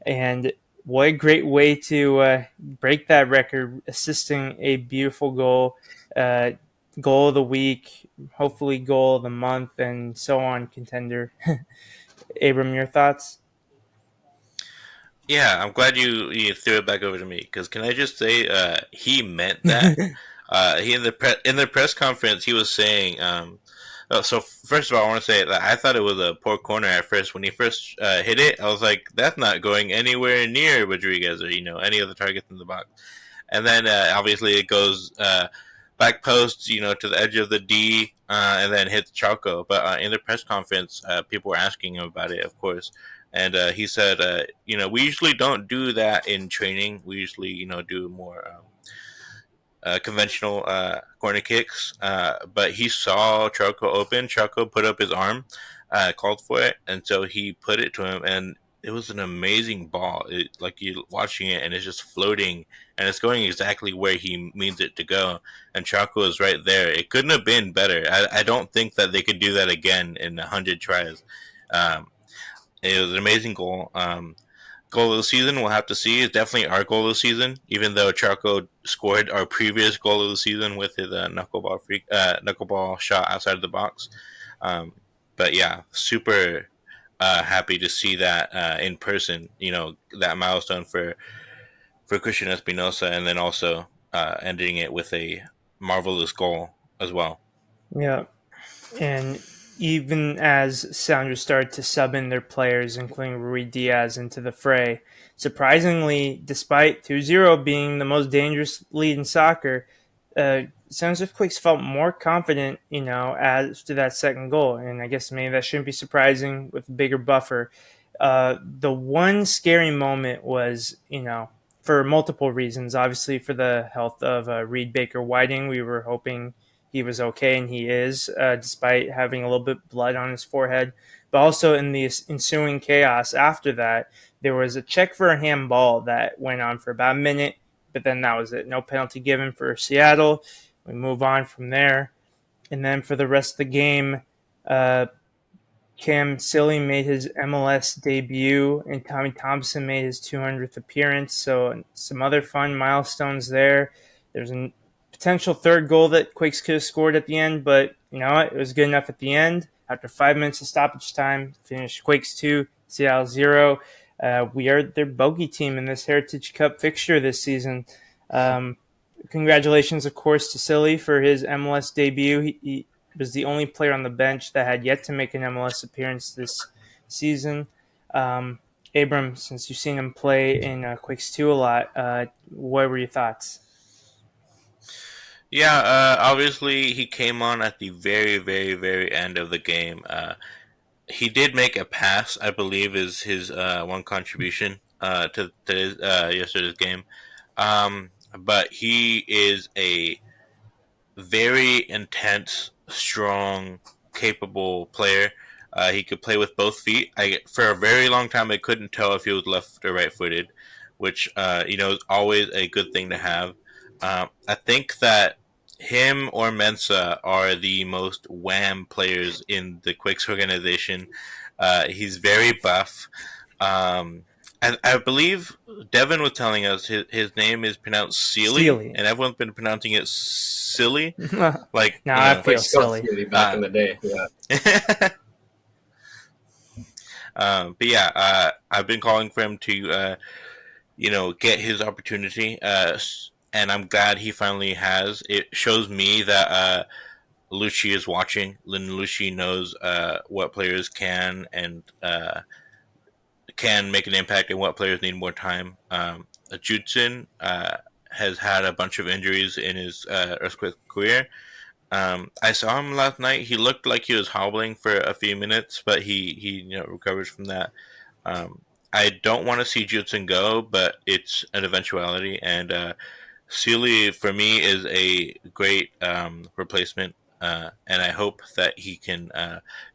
And what a great way to break that record, assisting a beautiful goal, goal of the week, hopefully goal of the month, and so on, contender. Abram, your thoughts? Yeah, I'm glad you threw it back over to me, because can I just say he meant that. He in the press conference he was saying. So first of all, I want to say that I thought it was a poor corner at first. When he first hit it, I was like, "That's not going anywhere near Rodriguez or any of the targets in the box." And then obviously it goes back post, to the edge of the D, and then hits Chalco. But in the press conference, people were asking him about it, of course. And he said, we usually don't do that in training. We usually, do more conventional corner kicks. But he saw Charco open. Charco put up his arm, called for it, and so he put it to him. And it was an amazing ball. Like you're watching it, and it's just floating, and it's going exactly where he means it to go. And Charco is right there. It couldn't have been better. I don't think that they could do that again in 100 tries. It was an amazing goal. Goal of the season, we'll have to see. It's definitely our goal of the season, even though Charco scored our previous goal of the season with his knuckleball shot outside of the box. But yeah, super happy to see that in person. That milestone for Christian Espinosa, and then also ending it with a marvelous goal as well. Yeah, and even as Sounders started to sub in their players, including Rui Diaz, into the fray, surprisingly, despite 2-0 being the most dangerous lead in soccer, Sounders Earthquakes felt more confident, as to that second goal. And I guess maybe that shouldn't be surprising with a bigger buffer. The one scary moment was, for multiple reasons. Obviously, for the health of Reed Baker Whiting, we were hoping he was okay, and he is, despite having a little bit of blood on his forehead. But also in the ensuing chaos after that, there was a check for a handball that went on for about a minute, but then that was it. No penalty given for Seattle. We move on from there. And then for the rest of the game, Cam Silly made his MLS debut, and Tommy Thompson made his 200th appearance. So some other fun milestones there. There's potential third goal that Quakes could have scored at the end, but you know it was good enough at the end. After 5 minutes of stoppage time, finished Quakes 2, Seattle 0. We are their bogey team in this Heritage Cup fixture this season. Congratulations, of course, to Silly for his MLS debut. He was the only player on the bench that had yet to make an MLS appearance this season. Abram, since you've seen him play in Quakes 2 a lot, what were your thoughts? Yeah, obviously he came on at the very, very, very end of the game. He did make a pass, I believe, is his one contribution to yesterday's game. But he is a very intense, strong, capable player. He could play with both feet. For a very long time, I couldn't tell if he was left or right-footed, which is always a good thing to have. I think that him or Mensa are the most wham players in the Quakes organization. He's very buff. I believe Devon was telling us his name is pronounced Sealy, and everyone's been pronouncing it silly. Like, now I feel silly. Back in the day, yeah. But yeah, I've been calling for him to, get his opportunity, and I'm glad he finally has. It shows me that Lucci is watching. Lynn Lucci knows what players can and can make an impact and what players need more time. Judson has had a bunch of injuries in his Earthquake career. I saw him last night. He looked like he was hobbling for a few minutes, but he recovers from that. I don't want to see Judson go, but it's an eventuality. And Sealy, for me, is a great replacement. And I hope that he can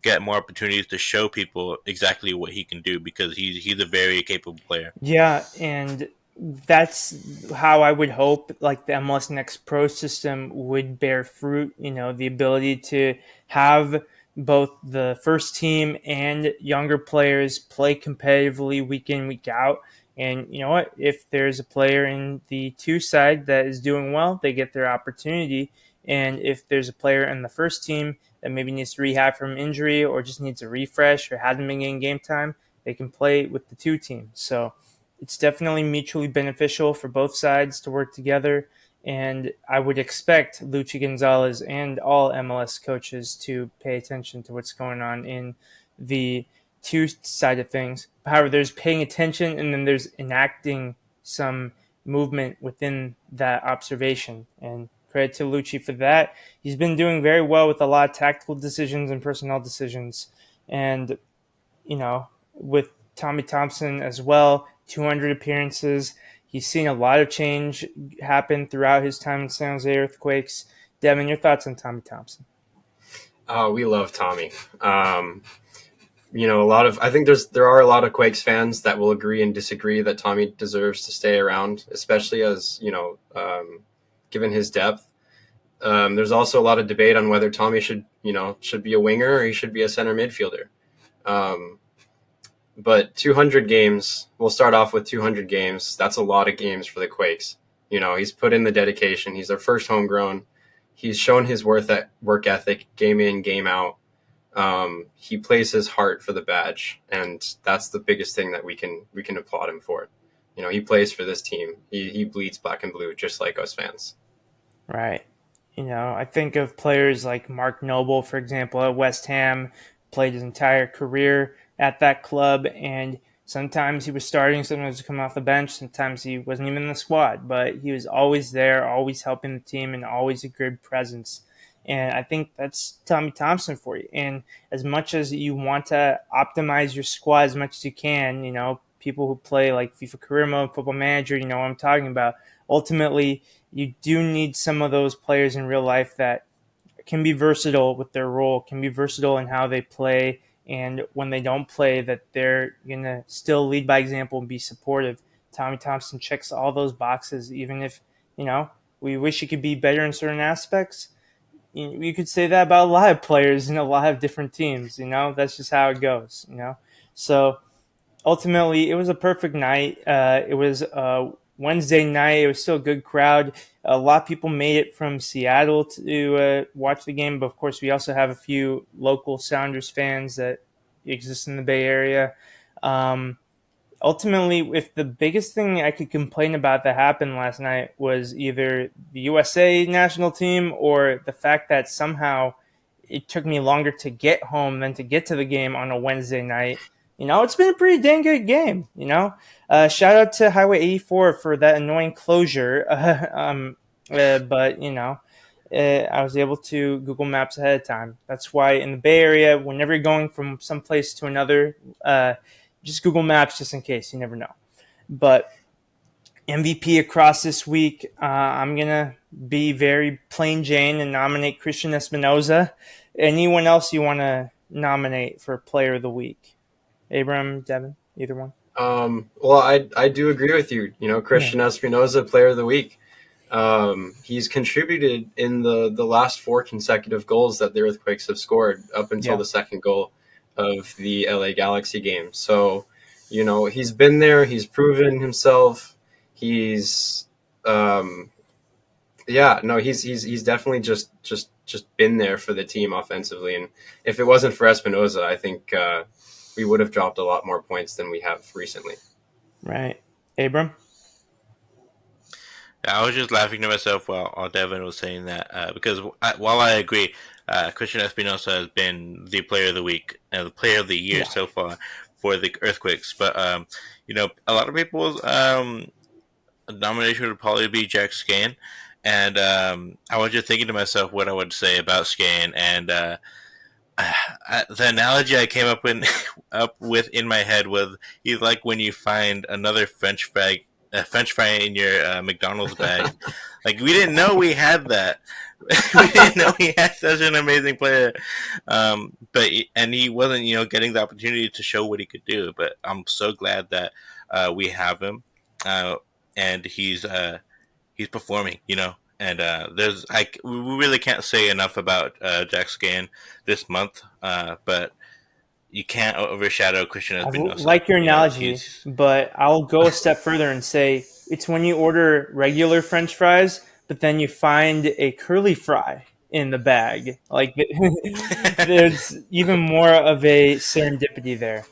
get more opportunities to show people exactly what he can do, because he's a very capable player. Yeah, and that's how I would hope like the MLS Next Pro system would bear fruit. You know, the ability to have both the first team and younger players play competitively week in, week out. And you know what? If there's a player in the 2 side that is doing well, they get their opportunity. And if there's a player in the first team that maybe needs to rehab from injury or just needs a refresh or hasn't been getting game time, they can play with the 2 teams. So it's definitely mutually beneficial for both sides to work together. And I would expect Luchi Gonzalez and all MLS coaches to pay attention to what's going on in the 2 side of things. However, there's paying attention and then there's enacting some movement within that observation. And credit to Lucci for that. He's been doing very well with a lot of tactical decisions and personnel decisions. And, with Tommy Thompson as well, 200 appearances. He's seen a lot of change happen throughout his time in San Jose Earthquakes. Devon, your thoughts on Tommy Thompson? Oh, we love Tommy. I think there are a lot of Quakes fans that will agree and disagree that Tommy deserves to stay around, especially as, given his depth. There's also a lot of debate on whether Tommy should be a winger or he should be a center midfielder. But 200 games, we'll start off with 200 games. That's a lot of games for the Quakes. He's put in the dedication. He's their first homegrown. He's shown his work ethic, game in, game out. He plays his heart for the badge, and that's the biggest thing that we can applaud him for. He plays for this team. He bleeds black and blue, just like us fans. Right. I think of players like Mark Noble, for example, at West Ham, played his entire career at that club, and sometimes he was starting, sometimes he was coming off the bench, sometimes he wasn't even in the squad, but he was always there, always helping the team, and always a good presence. And I think that's Tommy Thompson for you. And as much as you want to optimize your squad as much as you can, people who play like FIFA Career Mode, Football Manager, you know what I'm talking about. Ultimately, you do need some of those players in real life that can be versatile with their role, can be versatile in how they play, and when they don't play, that they're going to still lead by example and be supportive. Tommy Thompson checks all those boxes, even if, we wish he could be better in certain aspects. You could say that about a lot of players in a lot of different teams, that's just how it goes, So ultimately, it was a perfect night. It was Wednesday night. It was still a good crowd. A lot of people made it from Seattle to watch the game, but of course, we also have a few local Sounders fans that exist in the Bay Area. Ultimately, if the biggest thing I could complain about that happened last night was either the USA national team or the fact that somehow it took me longer to get home than to get to the game on a Wednesday night. It's been a pretty dang good game. Shout out to Highway 84 for that annoying closure. But I was able to Google Maps ahead of time. That's why in the Bay Area, whenever you're going from some place to another, just Google Maps just in case. You never know. But MVP across this week, I'm going to be very plain Jane and nominate Christian Espinoza. Anyone else you want to nominate for Player of the Week? Abram, Devon, either one? Well, I do agree with you. Christian Espinoza, Player of the Week. He's contributed in the last 4 consecutive goals that the Earthquakes have scored up until the second goal of the LA Galaxy game. So, he's been there. He's proven himself. He's he's definitely just been there for the team offensively. And if it wasn't for Espinoza, I think we would have dropped a lot more points than we have recently. Right. Abram? I was just laughing to myself while Devon was saying that because while I agree, Christian Espinosa has been the Player of the Week and the Player of the Year so far for the Earthquakes. But a lot of people's nomination would probably be Jack Scan, and I was just thinking to myself what I would say about Scan, and the analogy I came up with in my head was he's like when you find another French fry in your McDonald's bag. Like, we didn't know we had that. We didn't know he had such an amazing player. But he wasn't, getting the opportunity to show what he could do. But I'm so glad that we have him, and he's performing. And we really can't say enough about Jack Scan this month. But you can't overshadow Christian Espinosa. I like your analogy, but I'll go a step further and say it's when you order regular French fries, but then you find a curly fry in the bag. Like, there's even more of a serendipity there.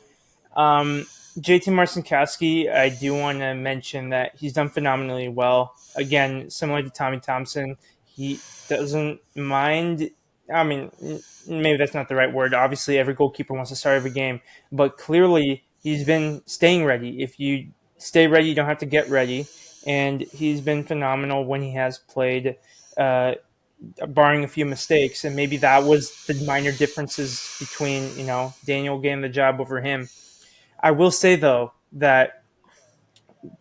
JT Marcinkowski, I do want to mention that he's done phenomenally well. Again, similar to Tommy Thompson, he doesn't mind. I mean, maybe that's not the right word. Obviously, every goalkeeper wants to start every game, but clearly he's been staying ready. If you stay ready, you don't have to get ready. And he's been phenomenal when he has played, barring a few mistakes. And maybe that was the minor differences between, Daniel getting the job over him. I will say, though, that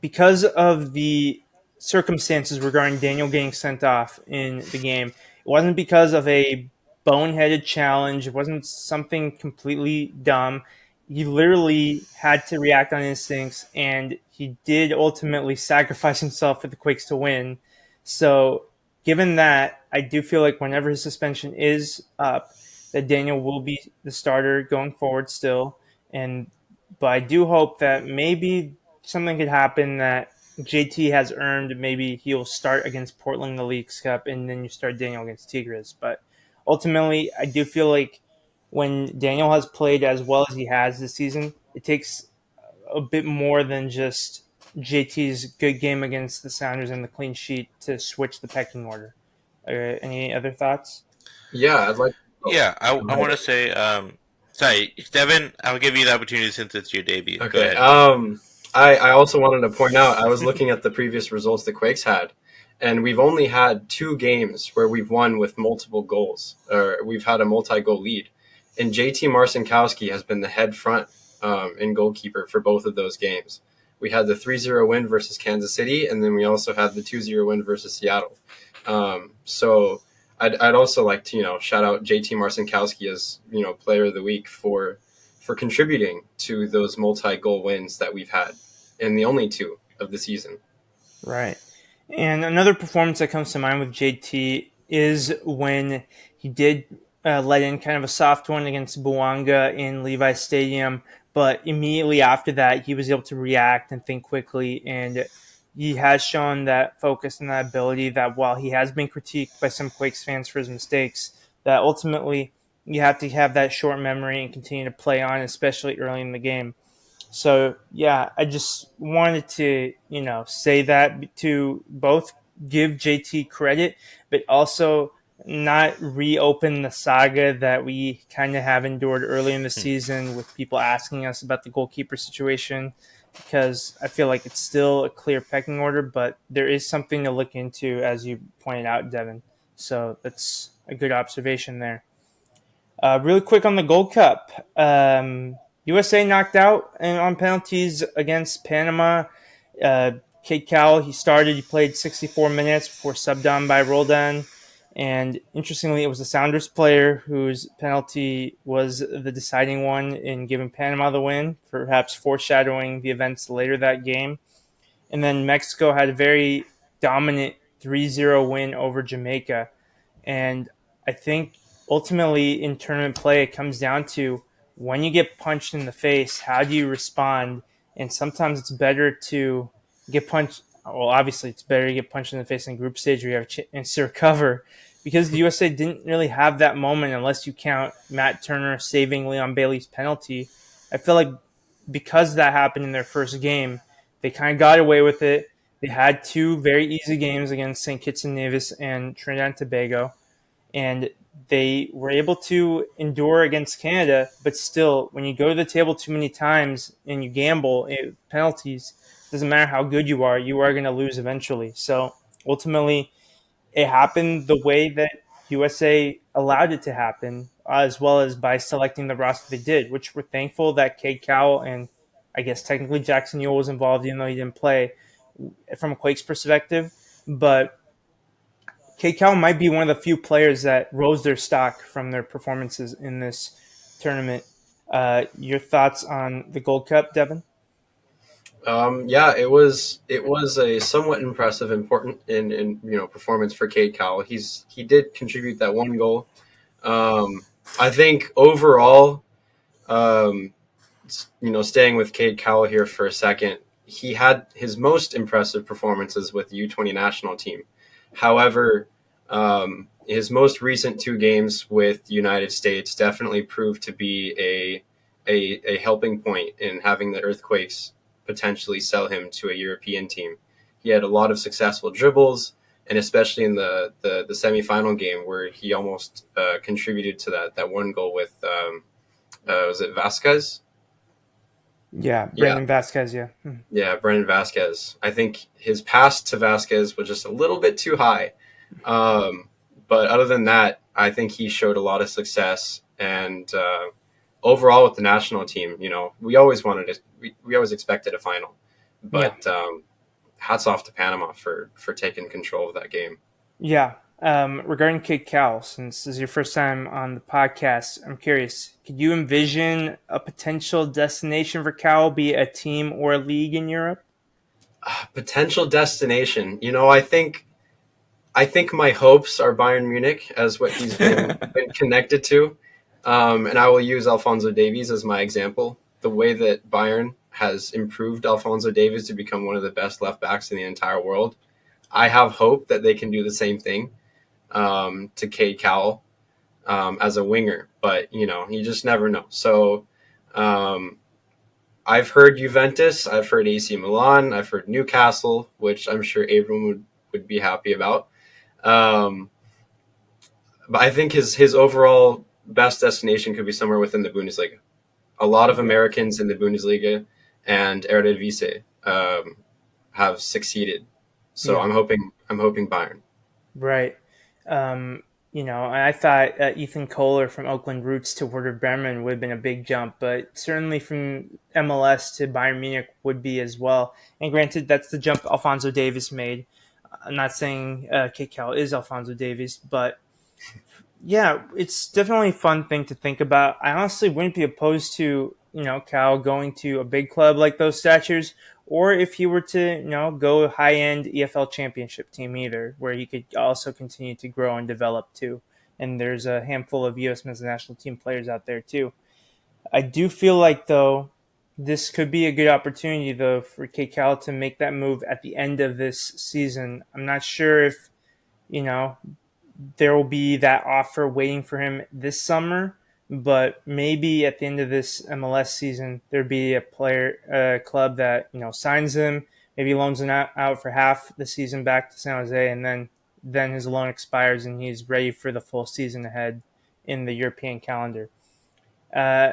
because of the circumstances regarding Daniel getting sent off in the game, it wasn't because of a boneheaded challenge. It wasn't something completely dumb. He literally had to react on instincts, and he did ultimately sacrifice himself for the Quakes to win. So given that, I do feel like whenever his suspension is up, that Daniel will be the starter going forward still. But I do hope that maybe something could happen that JT has earned. Maybe he'll start against Portland in the Leagues Cup, and then you start Daniel against Tigres. But ultimately, I do feel like when Daniel has played as well as he has this season, it takes a bit more than just JT's good game against the Sounders and the clean sheet to switch the pecking order. Any other thoughts? Yeah, I want to say, sorry, Devon, I'll give you the opportunity since it's your debut. Okay. I also wanted to point out, I was looking at the previous results the Quakes had, and we've only had 2 games where we've won with multiple goals, or we've had a multi-goal lead. And JT Marcinkowski has been the head front in goalkeeper for both of those games. We had the 3-0 win versus Kansas City, and then we also had the 2-0 win versus Seattle. So I'd also like to, shout out JT Marcinkowski as, Player of the Week for contributing to those multi-goal wins that we've had, and the only 2 of the season. Right. And another performance that comes to mind with JT is when he did let in kind of a soft one against Buanga in Levi Stadium, but immediately after that, he was able to react and think quickly, and he has shown that focus and that ability that while he has been critiqued by some Quakes fans for his mistakes, that ultimately you have to have that short memory and continue to play on, especially early in the game. So yeah, I just wanted to, say that to both give JT credit, but also not reopen the saga that we kind of have endured early in the season with people asking us about the goalkeeper situation, because I feel like it's still a clear pecking order, but there is something to look into, as you pointed out, Devon. So that's a good observation there. Really quick on the Gold Cup. USA knocked out on penalties against Panama. Kate Cowell, he started, he played 64 minutes before subbed on by Roldan. And interestingly, it was the Sounders player whose penalty was the deciding one in giving Panama the win, perhaps foreshadowing the events later that game. And then Mexico had a very dominant 3-0 win over Jamaica. And I think ultimately in tournament play, it comes down to when you get punched in the face, how do you respond? And sometimes it's better to get punched. Well, obviously, it's better to get punched in the face in group stage where you have a chance to recover, because the USA didn't really have that moment unless you count Matt Turner saving Leon Bailey's penalty. I feel like because that happened in their first game, they kind of got away with it. They had two very easy games against St. Kitts and Nevis and Trinidad and Tobago, and they were able to endure against Canada. But still, when you go to the table too many times and you gamble penalties, doesn't matter how good you are going to lose eventually. So ultimately, it happened the way that USA allowed it to happen, as well as by selecting the roster they did, which we're thankful that Cade Cowell and I guess technically Jackson Yule was involved, even though he didn't play from a Quakes perspective. But Cade Cowell might be one of the few players that rose their stock from their performances in this tournament. Your thoughts on the Gold Cup, Devon? Yeah, it was a somewhat impressive, important in performance for Cade Cowell. He did contribute that one goal. I think overall, um, staying with Cade Cowell here for a second, he had his most impressive performances with the U20 national team. However, his most recent two games with the United States definitely proved to be a helping point in having the Earthquakes potentially sell him to a European team. He had a lot of successful dribbles, and especially in the semifinal game where he almost contributed to that one goal with was it Vasquez? Yeah, Yeah, Brandon Vasquez, yeah. yeah, Brendan Vasquez. I think his pass to Vasquez was just a little bit too high. Um, but other than that, I think he showed a lot of success. And overall, with the national team, we always wanted it. We always expected a final. Yeah. But hats off to Panama for taking control of that game. Yeah. Regarding Kate Cal, since this is your first time on the podcast, I'm curious, could you envision a potential destination for Cal, be it a team or a league in Europe? Potential destination. I think my hopes are Bayern Munich as what he's been connected to, and I will use Alphonso Davies as my example. The way that Bayern has improved Alphonso Davies to become one of the best left backs in the entire world, I have hope that they can do the same thing to Cade Cowell as a winger. But you just never know. So um, I've heard Juventus, I've heard AC Milan, I've heard Newcastle, which I'm sure Abram would be happy about. Um, but I think his overall best destination could be somewhere within the Bundesliga. A lot of Americans in the Bundesliga and Eredivisie have succeeded. So Yeah. I'm hoping Bayern. Right. I thought Ethan Kohler from Oakland Roots to Werder Bremen would have been a big jump, but certainly from MLS to Bayern Munich would be as well. And granted, that's the jump Alfonso Davis made. I'm not saying Kate Cal is Alfonso Davis, but yeah, it's definitely a fun thing to think about. I honestly wouldn't be opposed to, Cal going to a big club like those Statures, or if he were to, go high end EFL championship team either, where he could also continue to grow and develop too. And there's a handful of U.S. men's national team players out there too. I do feel like, though, this could be a good opportunity, though, for KCal to make that move at the end of this season. I'm not sure if, you know, there will be that offer waiting for him this summer, but maybe at the end of this MLS season, there'd be a club that, signs him, maybe loans him out for half the season back to San Jose, and then his loan expires and he's ready for the full season ahead in the European calendar. Uh,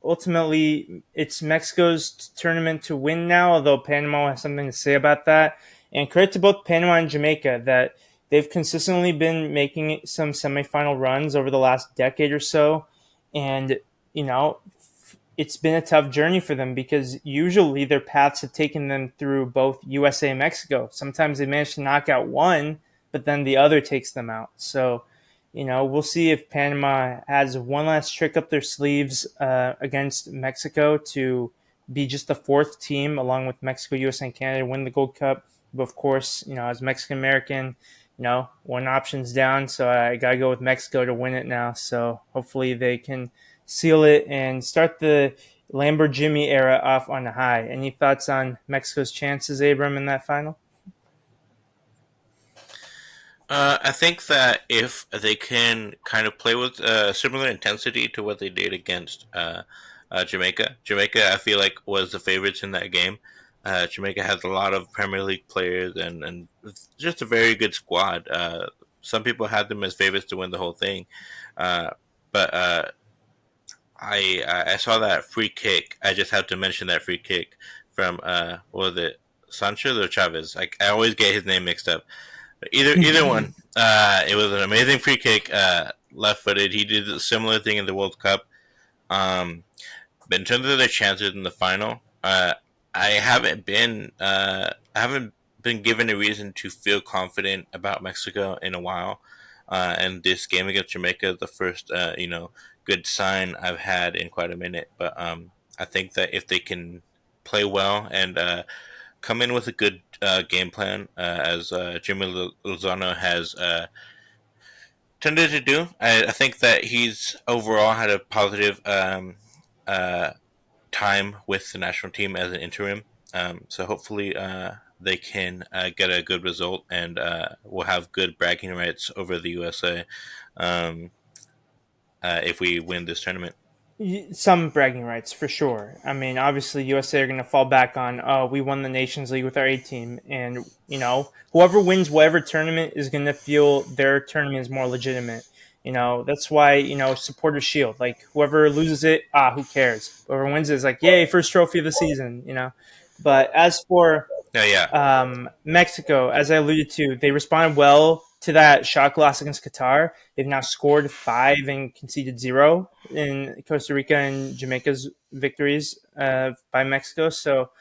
Ultimately, it's Mexico's tournament to win now, although Panama has something to say about that. And credit to both Panama and Jamaica that they've consistently been making some semifinal runs over the last decade or so. And, it's been a tough journey for them because usually their paths have taken them through both USA and Mexico. Sometimes they manage to knock out one, but then the other takes them out. So, we'll see if Panama has one last trick up their sleeves against Mexico to be just the fourth team, along with Mexico, USA, and Canada, to win the Gold Cup. But of course, as Mexican American, one option's down, so I got to go with Mexico to win it now. So hopefully they can seal it and start the Lamborghini era off on a high. Any thoughts on Mexico's chances, Abram, in that final? I think that if they can kind of play with similar intensity to what they did against Jamaica, I feel like was the favorites in that game. Jamaica has a lot of Premier League players and just a very good squad. Some people had them as favorites to win the whole thing, but I saw that free kick. I just have to mention that free kick from what was it, Sanchez or Chavez? I always get his name mixed up. Either one. It was an amazing free kick, left-footed. He did a similar thing in the World Cup. But in terms of their chances in the final, I haven't been given a reason to feel confident about Mexico in a while. And this game against Jamaica is the first good sign I've had in quite a minute. But I think that if they can play well and come in with a good game plan, as Jimmy Lozano has tended to do. I think that he's overall had a positive time with the national team as an interim. So hopefully they can get a good result and we'll have good bragging rights over the USA if we win this tournament. Some bragging rights for sure. I mean, obviously USA are going to fall back on, we won the Nations League with our A team, and whoever wins whatever tournament is going to feel their tournament is more legitimate. That's why supporters shield. Like whoever loses it, who cares? Whoever wins it is like, yay, first trophy of the season. But as for Mexico, as I alluded to, they responded well to that shot loss against Qatar. They've now scored 5 and conceded 0 in Costa Rica and Jamaica's victories by Mexico. So,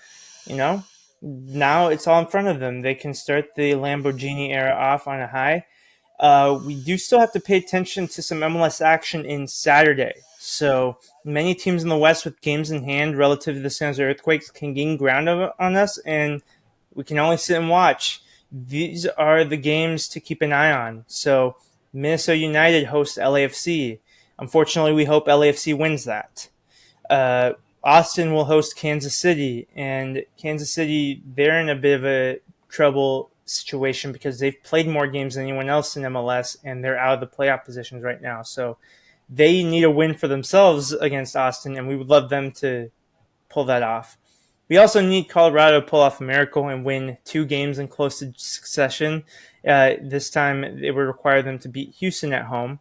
now it's all in front of them. They can start the Lamborghini era off on a high. We do still have to pay attention to some MLS action in Saturday. So many teams in the West with games in hand relative to the San Jose Earthquakes can gain ground on us, and we can only sit and watch. These are the games to keep an eye on. So Minnesota United hosts LAFC. Unfortunately, we hope LAFC wins that. Austin will host Kansas City, and Kansas City, they're in a bit of a trouble situation because they've played more games than anyone else in MLS, and they're out of the playoff positions right now. So they need a win for themselves against Austin, and we would love them to pull that off. We also need Colorado to pull off a miracle and win 2 games in close succession. This time, it would require them to beat Houston at home.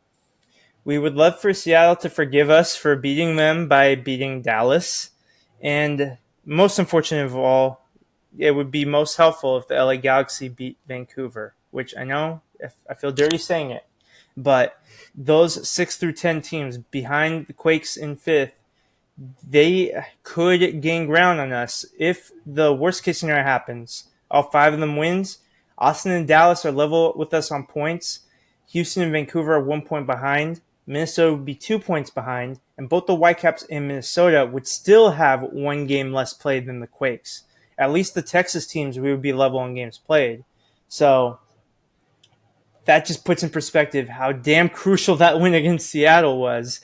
We would love for Seattle to forgive us for beating them by beating Dallas. And most unfortunate of all, it would be most helpful if the LA Galaxy beat Vancouver, which I know I feel dirty saying it. But those 6 through 10 teams behind the Quakes in 5th, they could gain ground on us if the worst case scenario happens. All 5 of them wins. Austin and Dallas are level with us on points. Houston and Vancouver are 1 point behind. Minnesota would be 2 points behind. And both the Whitecaps and Minnesota would still have 1 game less played than the Quakes. At least the Texas teams, we would be level on games played. So that just puts in perspective how damn crucial that win against Seattle was.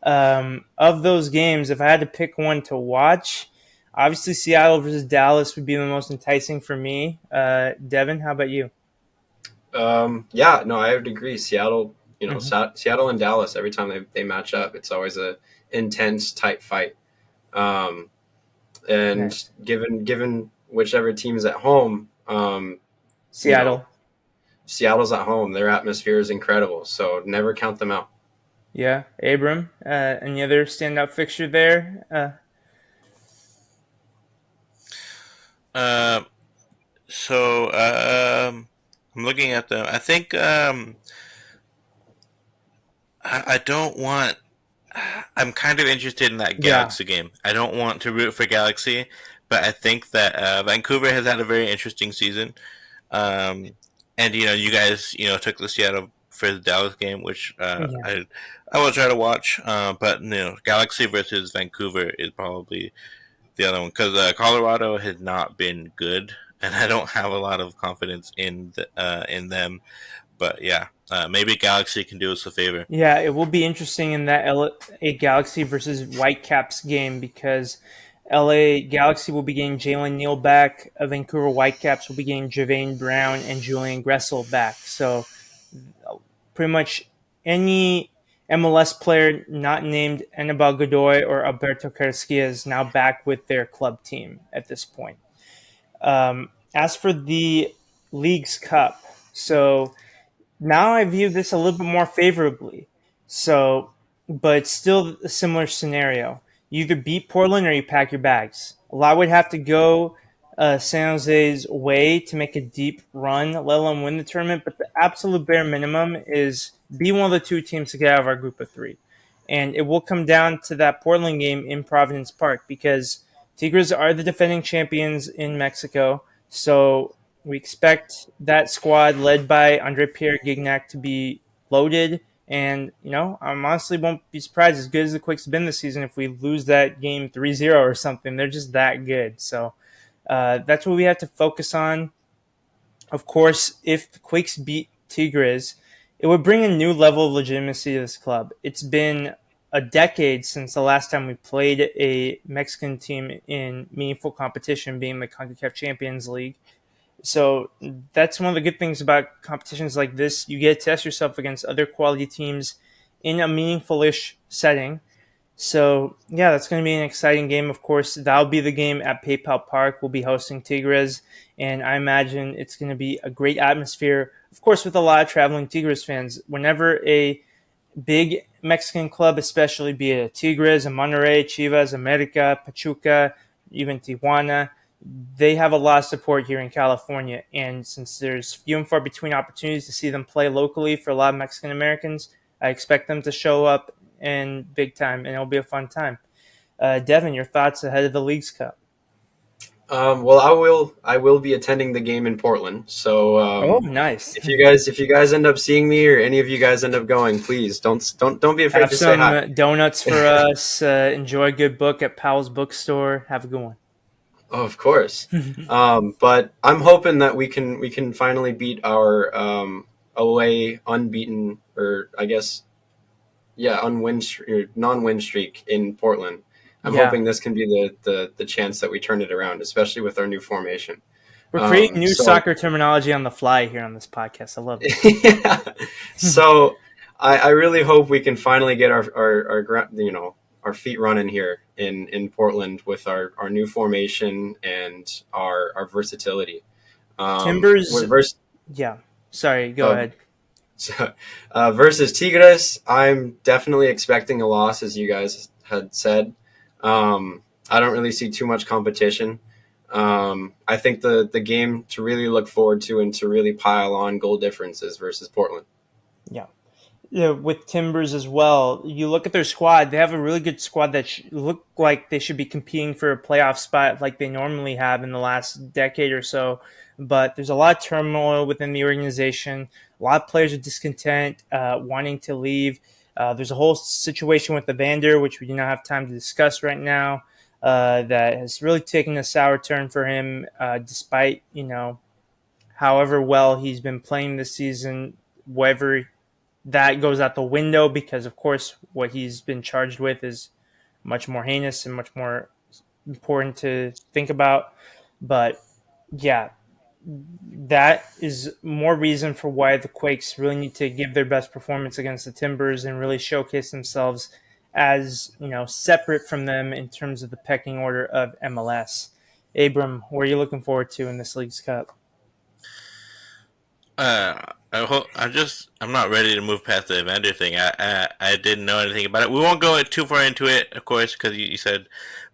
Of those games, if I had to pick one to watch, Obviously, Seattle versus Dallas would be the most enticing for me. Devon, how about you? Yeah, no, I would agree. Seattle, Mm-hmm. Seattle and Dallas, every time they match up, it's always a intense, tight fight. Um, and Nice. given whichever team is at home, you know, Seattle. Seattle's at home. Their atmosphere is incredible, so never count them out. Yeah. Abram, any other standout fixture there? Uh, so I'm looking at them. I think I don't want. I'm kind of interested in that Yeah. Galaxy game. I don't want to root for Galaxy, but I think that Vancouver has had a very interesting season. Um, and you guys, took the Seattle for the Dallas game, which Yeah. I will try to watch. But Galaxy versus Vancouver is probably the other one because Colorado has not been good, and I don't have a lot of confidence in them. But yeah, maybe Galaxy can do us a favor. Yeah, it will be interesting in that LA Galaxy versus Whitecaps game because LA Galaxy will be getting Jalen Neal back. Vancouver Whitecaps will be getting Javane Brown and Julian Gressel back. So pretty much any MLS player not named Anibal Godoy or Alberto Carrasquilla is now back with their club team at this point. As for the League's Cup, so now I view this a little bit more favorably. So, but it's still a similar scenario. You either beat Portland or you pack your bags. A lot would have to go San Jose's way to make a deep run, let alone win the tournament. But the absolute bare minimum is be one of the two teams to get out of our group of three. And it will come down to that Portland game in Providence Park because Tigres are the defending champions in Mexico. So we expect that squad led by Andre Pierre Gignac to be loaded. And, I honestly won't be surprised as good as the Quakes have been this season if we lose that game 3-0 or something. They're just that good. So that's what we have to focus on. Of course, if the Quakes beat Tigres, it would bring a new level of legitimacy to this club. It's been a decade since the last time we played a Mexican team in meaningful competition, being the CONCACAF Champions League. So that's one of the good things about competitions like this. You get to test yourself against other quality teams in a meaningful-ish setting. So, yeah, that's going to be an exciting game. Of course, that'll be the game at PayPal Park. We'll be hosting Tigres, and I imagine it's going to be a great atmosphere, of course, with a lot of traveling Tigres fans. Whenever a big Mexican club, especially be it Tigres, a Monterrey, Chivas, America, Pachuca, even Tijuana, they have a lot of support here in California. And since there's few and far between opportunities to see them play locally for a lot of Mexican Americans, I expect them to show up in big time, and it'll be a fun time. Devon, your thoughts ahead of the League's Cup? Well, I will be attending the game in Portland. So Oh, nice. if you guys end up seeing me or any of you guys end up going, please don't be afraid Have to say some hi. donuts for us. Enjoy a good book at Powell's Bookstore. Have a good one. Oh, of course. But I'm hoping that we can finally beat our away unbeaten, or I guess, yeah, non-win streak in Portland. I'm Yeah, hoping this can be the chance that we turn it around, especially with our new formation. we're creating new So soccer terminology on the fly here on this podcast. I love it. yeah. So I really hope we can finally get our feet running here in Portland with our new formation and our versatility. Timbers. With Yeah. Sorry. Go uh, ahead. versus Tigres, I'm definitely expecting a loss, as you guys had said. I don't really see too much competition. I think the game to really look forward to and to really pile on goal differences versus Portland. Yeah. Yeah, with Timbers as well. You look at their squad; they have a really good squad that look like they should be competing for a playoff spot, like they normally have in the last decade or so. But there's a lot of turmoil within the organization. A lot of players are discontent, wanting to leave. There's a whole situation with Evander, which we do not have time to discuss right now. That has really taken a sour turn for him, despite however well he's been playing this season. Whatever that goes out the window because, of course, what he's been charged with is much more heinous and much more important to think about. But yeah, that is more reason for why the Quakes really need to give their best performance against the Timbers and really showcase themselves as, separate from them in terms of the pecking order of MLS. Abram, what are you looking forward to in this League's Cup? I'm not ready to move past the Evander thing. I didn't know anything about it. We won't go too far into it, of course, because you said,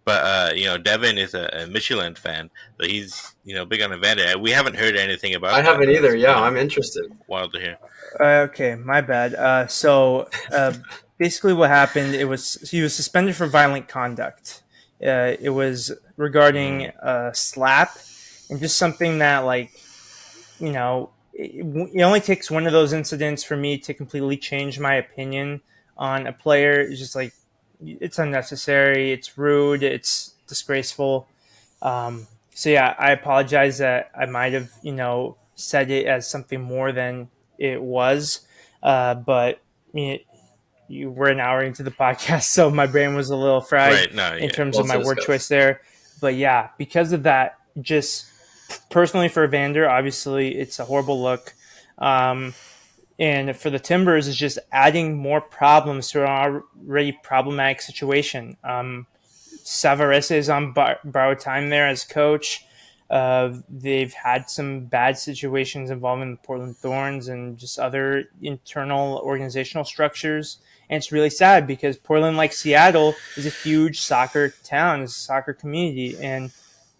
but Devon is a Michelin fan, so he's big on Evander. We haven't heard anything about. I that. haven't either. Yeah, I'm interested. Wild to hear. Okay, my bad. So basically, what happened? He was suspended for violent conduct. It was regarding a slap, and just something that it only takes one of those incidents for me to completely change my opinion on a player. It's just it's unnecessary, it's rude, it's disgraceful. So yeah, I apologize that I might have, said it as something more than it was. But you were an hour into the podcast, so my brain was a little fried in terms of my word choice there. But yeah, because of that, just personally for Evander, obviously it's a horrible look. And for the Timbers, it's just adding more problems to an already problematic situation. Savarese is on borrowed time there as coach. They've had some bad situations involving the Portland Thorns and just other internal organizational structures. And it's really sad because Portland, like Seattle, is a huge soccer town, is a soccer community. And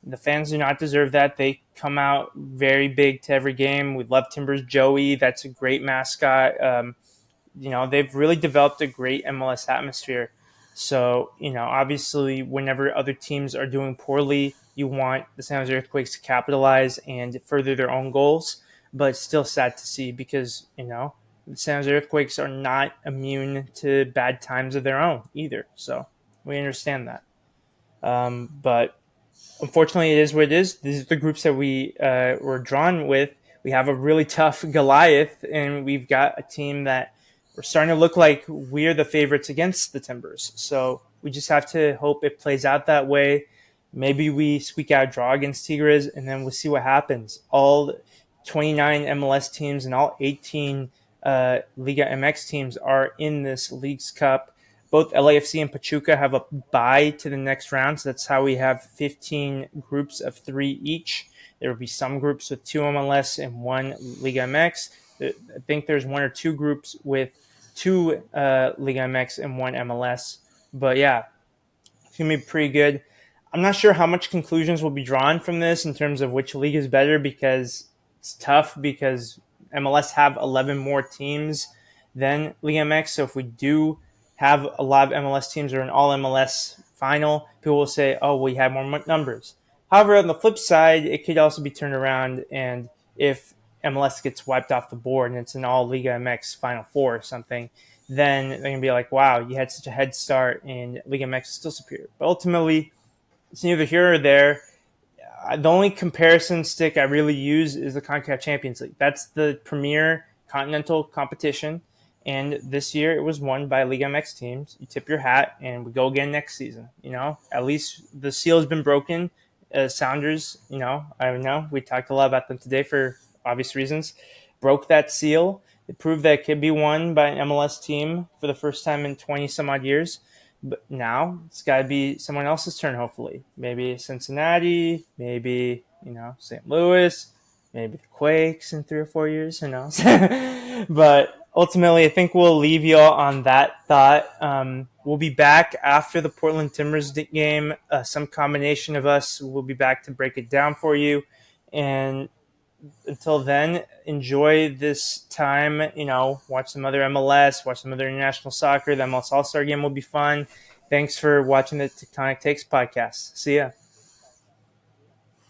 the fans do not deserve that. They come out very big to every game. We love Timbers Joey. That's a great mascot. They've really developed a great MLS atmosphere. So, obviously, whenever other teams are doing poorly, you want the San Jose Earthquakes to capitalize and further their own goals. But it's still sad to see because, the San Jose Earthquakes are not immune to bad times of their own either. So we understand that. But unfortunately, it is what it is. These are the groups that we were drawn with. We have a really tough Goliath, and we've got a team that we're starting to look like we're the favorites against the Timbers. So we just have to hope it plays out that way. Maybe we squeak out a draw against Tigres, and then we'll see what happens. All 29 MLS teams and all 18 Liga MX teams are in this League's Cup. Both LAFC and Pachuca have a bye to the next round, so that's how we have 15 groups of 3 each. There will be some groups with 2 MLS and 1 Liga MX. I think there's 1 or 2 groups with 2 Liga MX and 1 MLS. But yeah, it's going to be pretty good. I'm not sure how much conclusions will be drawn from this in terms of which league is better because it's tough because MLS have 11 more teams than Liga MX. So if we do have a lot of MLS teams or an all MLS final, people will say, oh, we have more numbers. However, on the flip side, it could also be turned around, and if MLS gets wiped off the board and it's an all Liga MX Final Four or something, then they're going to be like, wow, you had such a head start and Liga MX is still superior. But ultimately, it's neither here or there. The only comparison stick I really use is the CONCACAF Champions League. That's the premier continental competition. And this year it was won by Liga MX teams. You tip your hat and we go again next season. At least the seal has been broken. Sounders, I don't know. We talked a lot about them today for obvious reasons. Broke that seal. It proved that it could be won by an MLS team for the first time in 20 some odd years. But now it's got to be someone else's turn, hopefully. Maybe Cincinnati, maybe, St. Louis, maybe the Quakes in 3 or 4 years. Who knows? But ultimately, I think we'll leave you all on that thought. We'll be back after the Portland Timbers game. Some combination of us will be back to break it down for you. And until then, enjoy this time. Watch some other MLS, watch some other international soccer. The MLS All-Star game will be fun. Thanks for watching the Tectonic Takes podcast. See ya.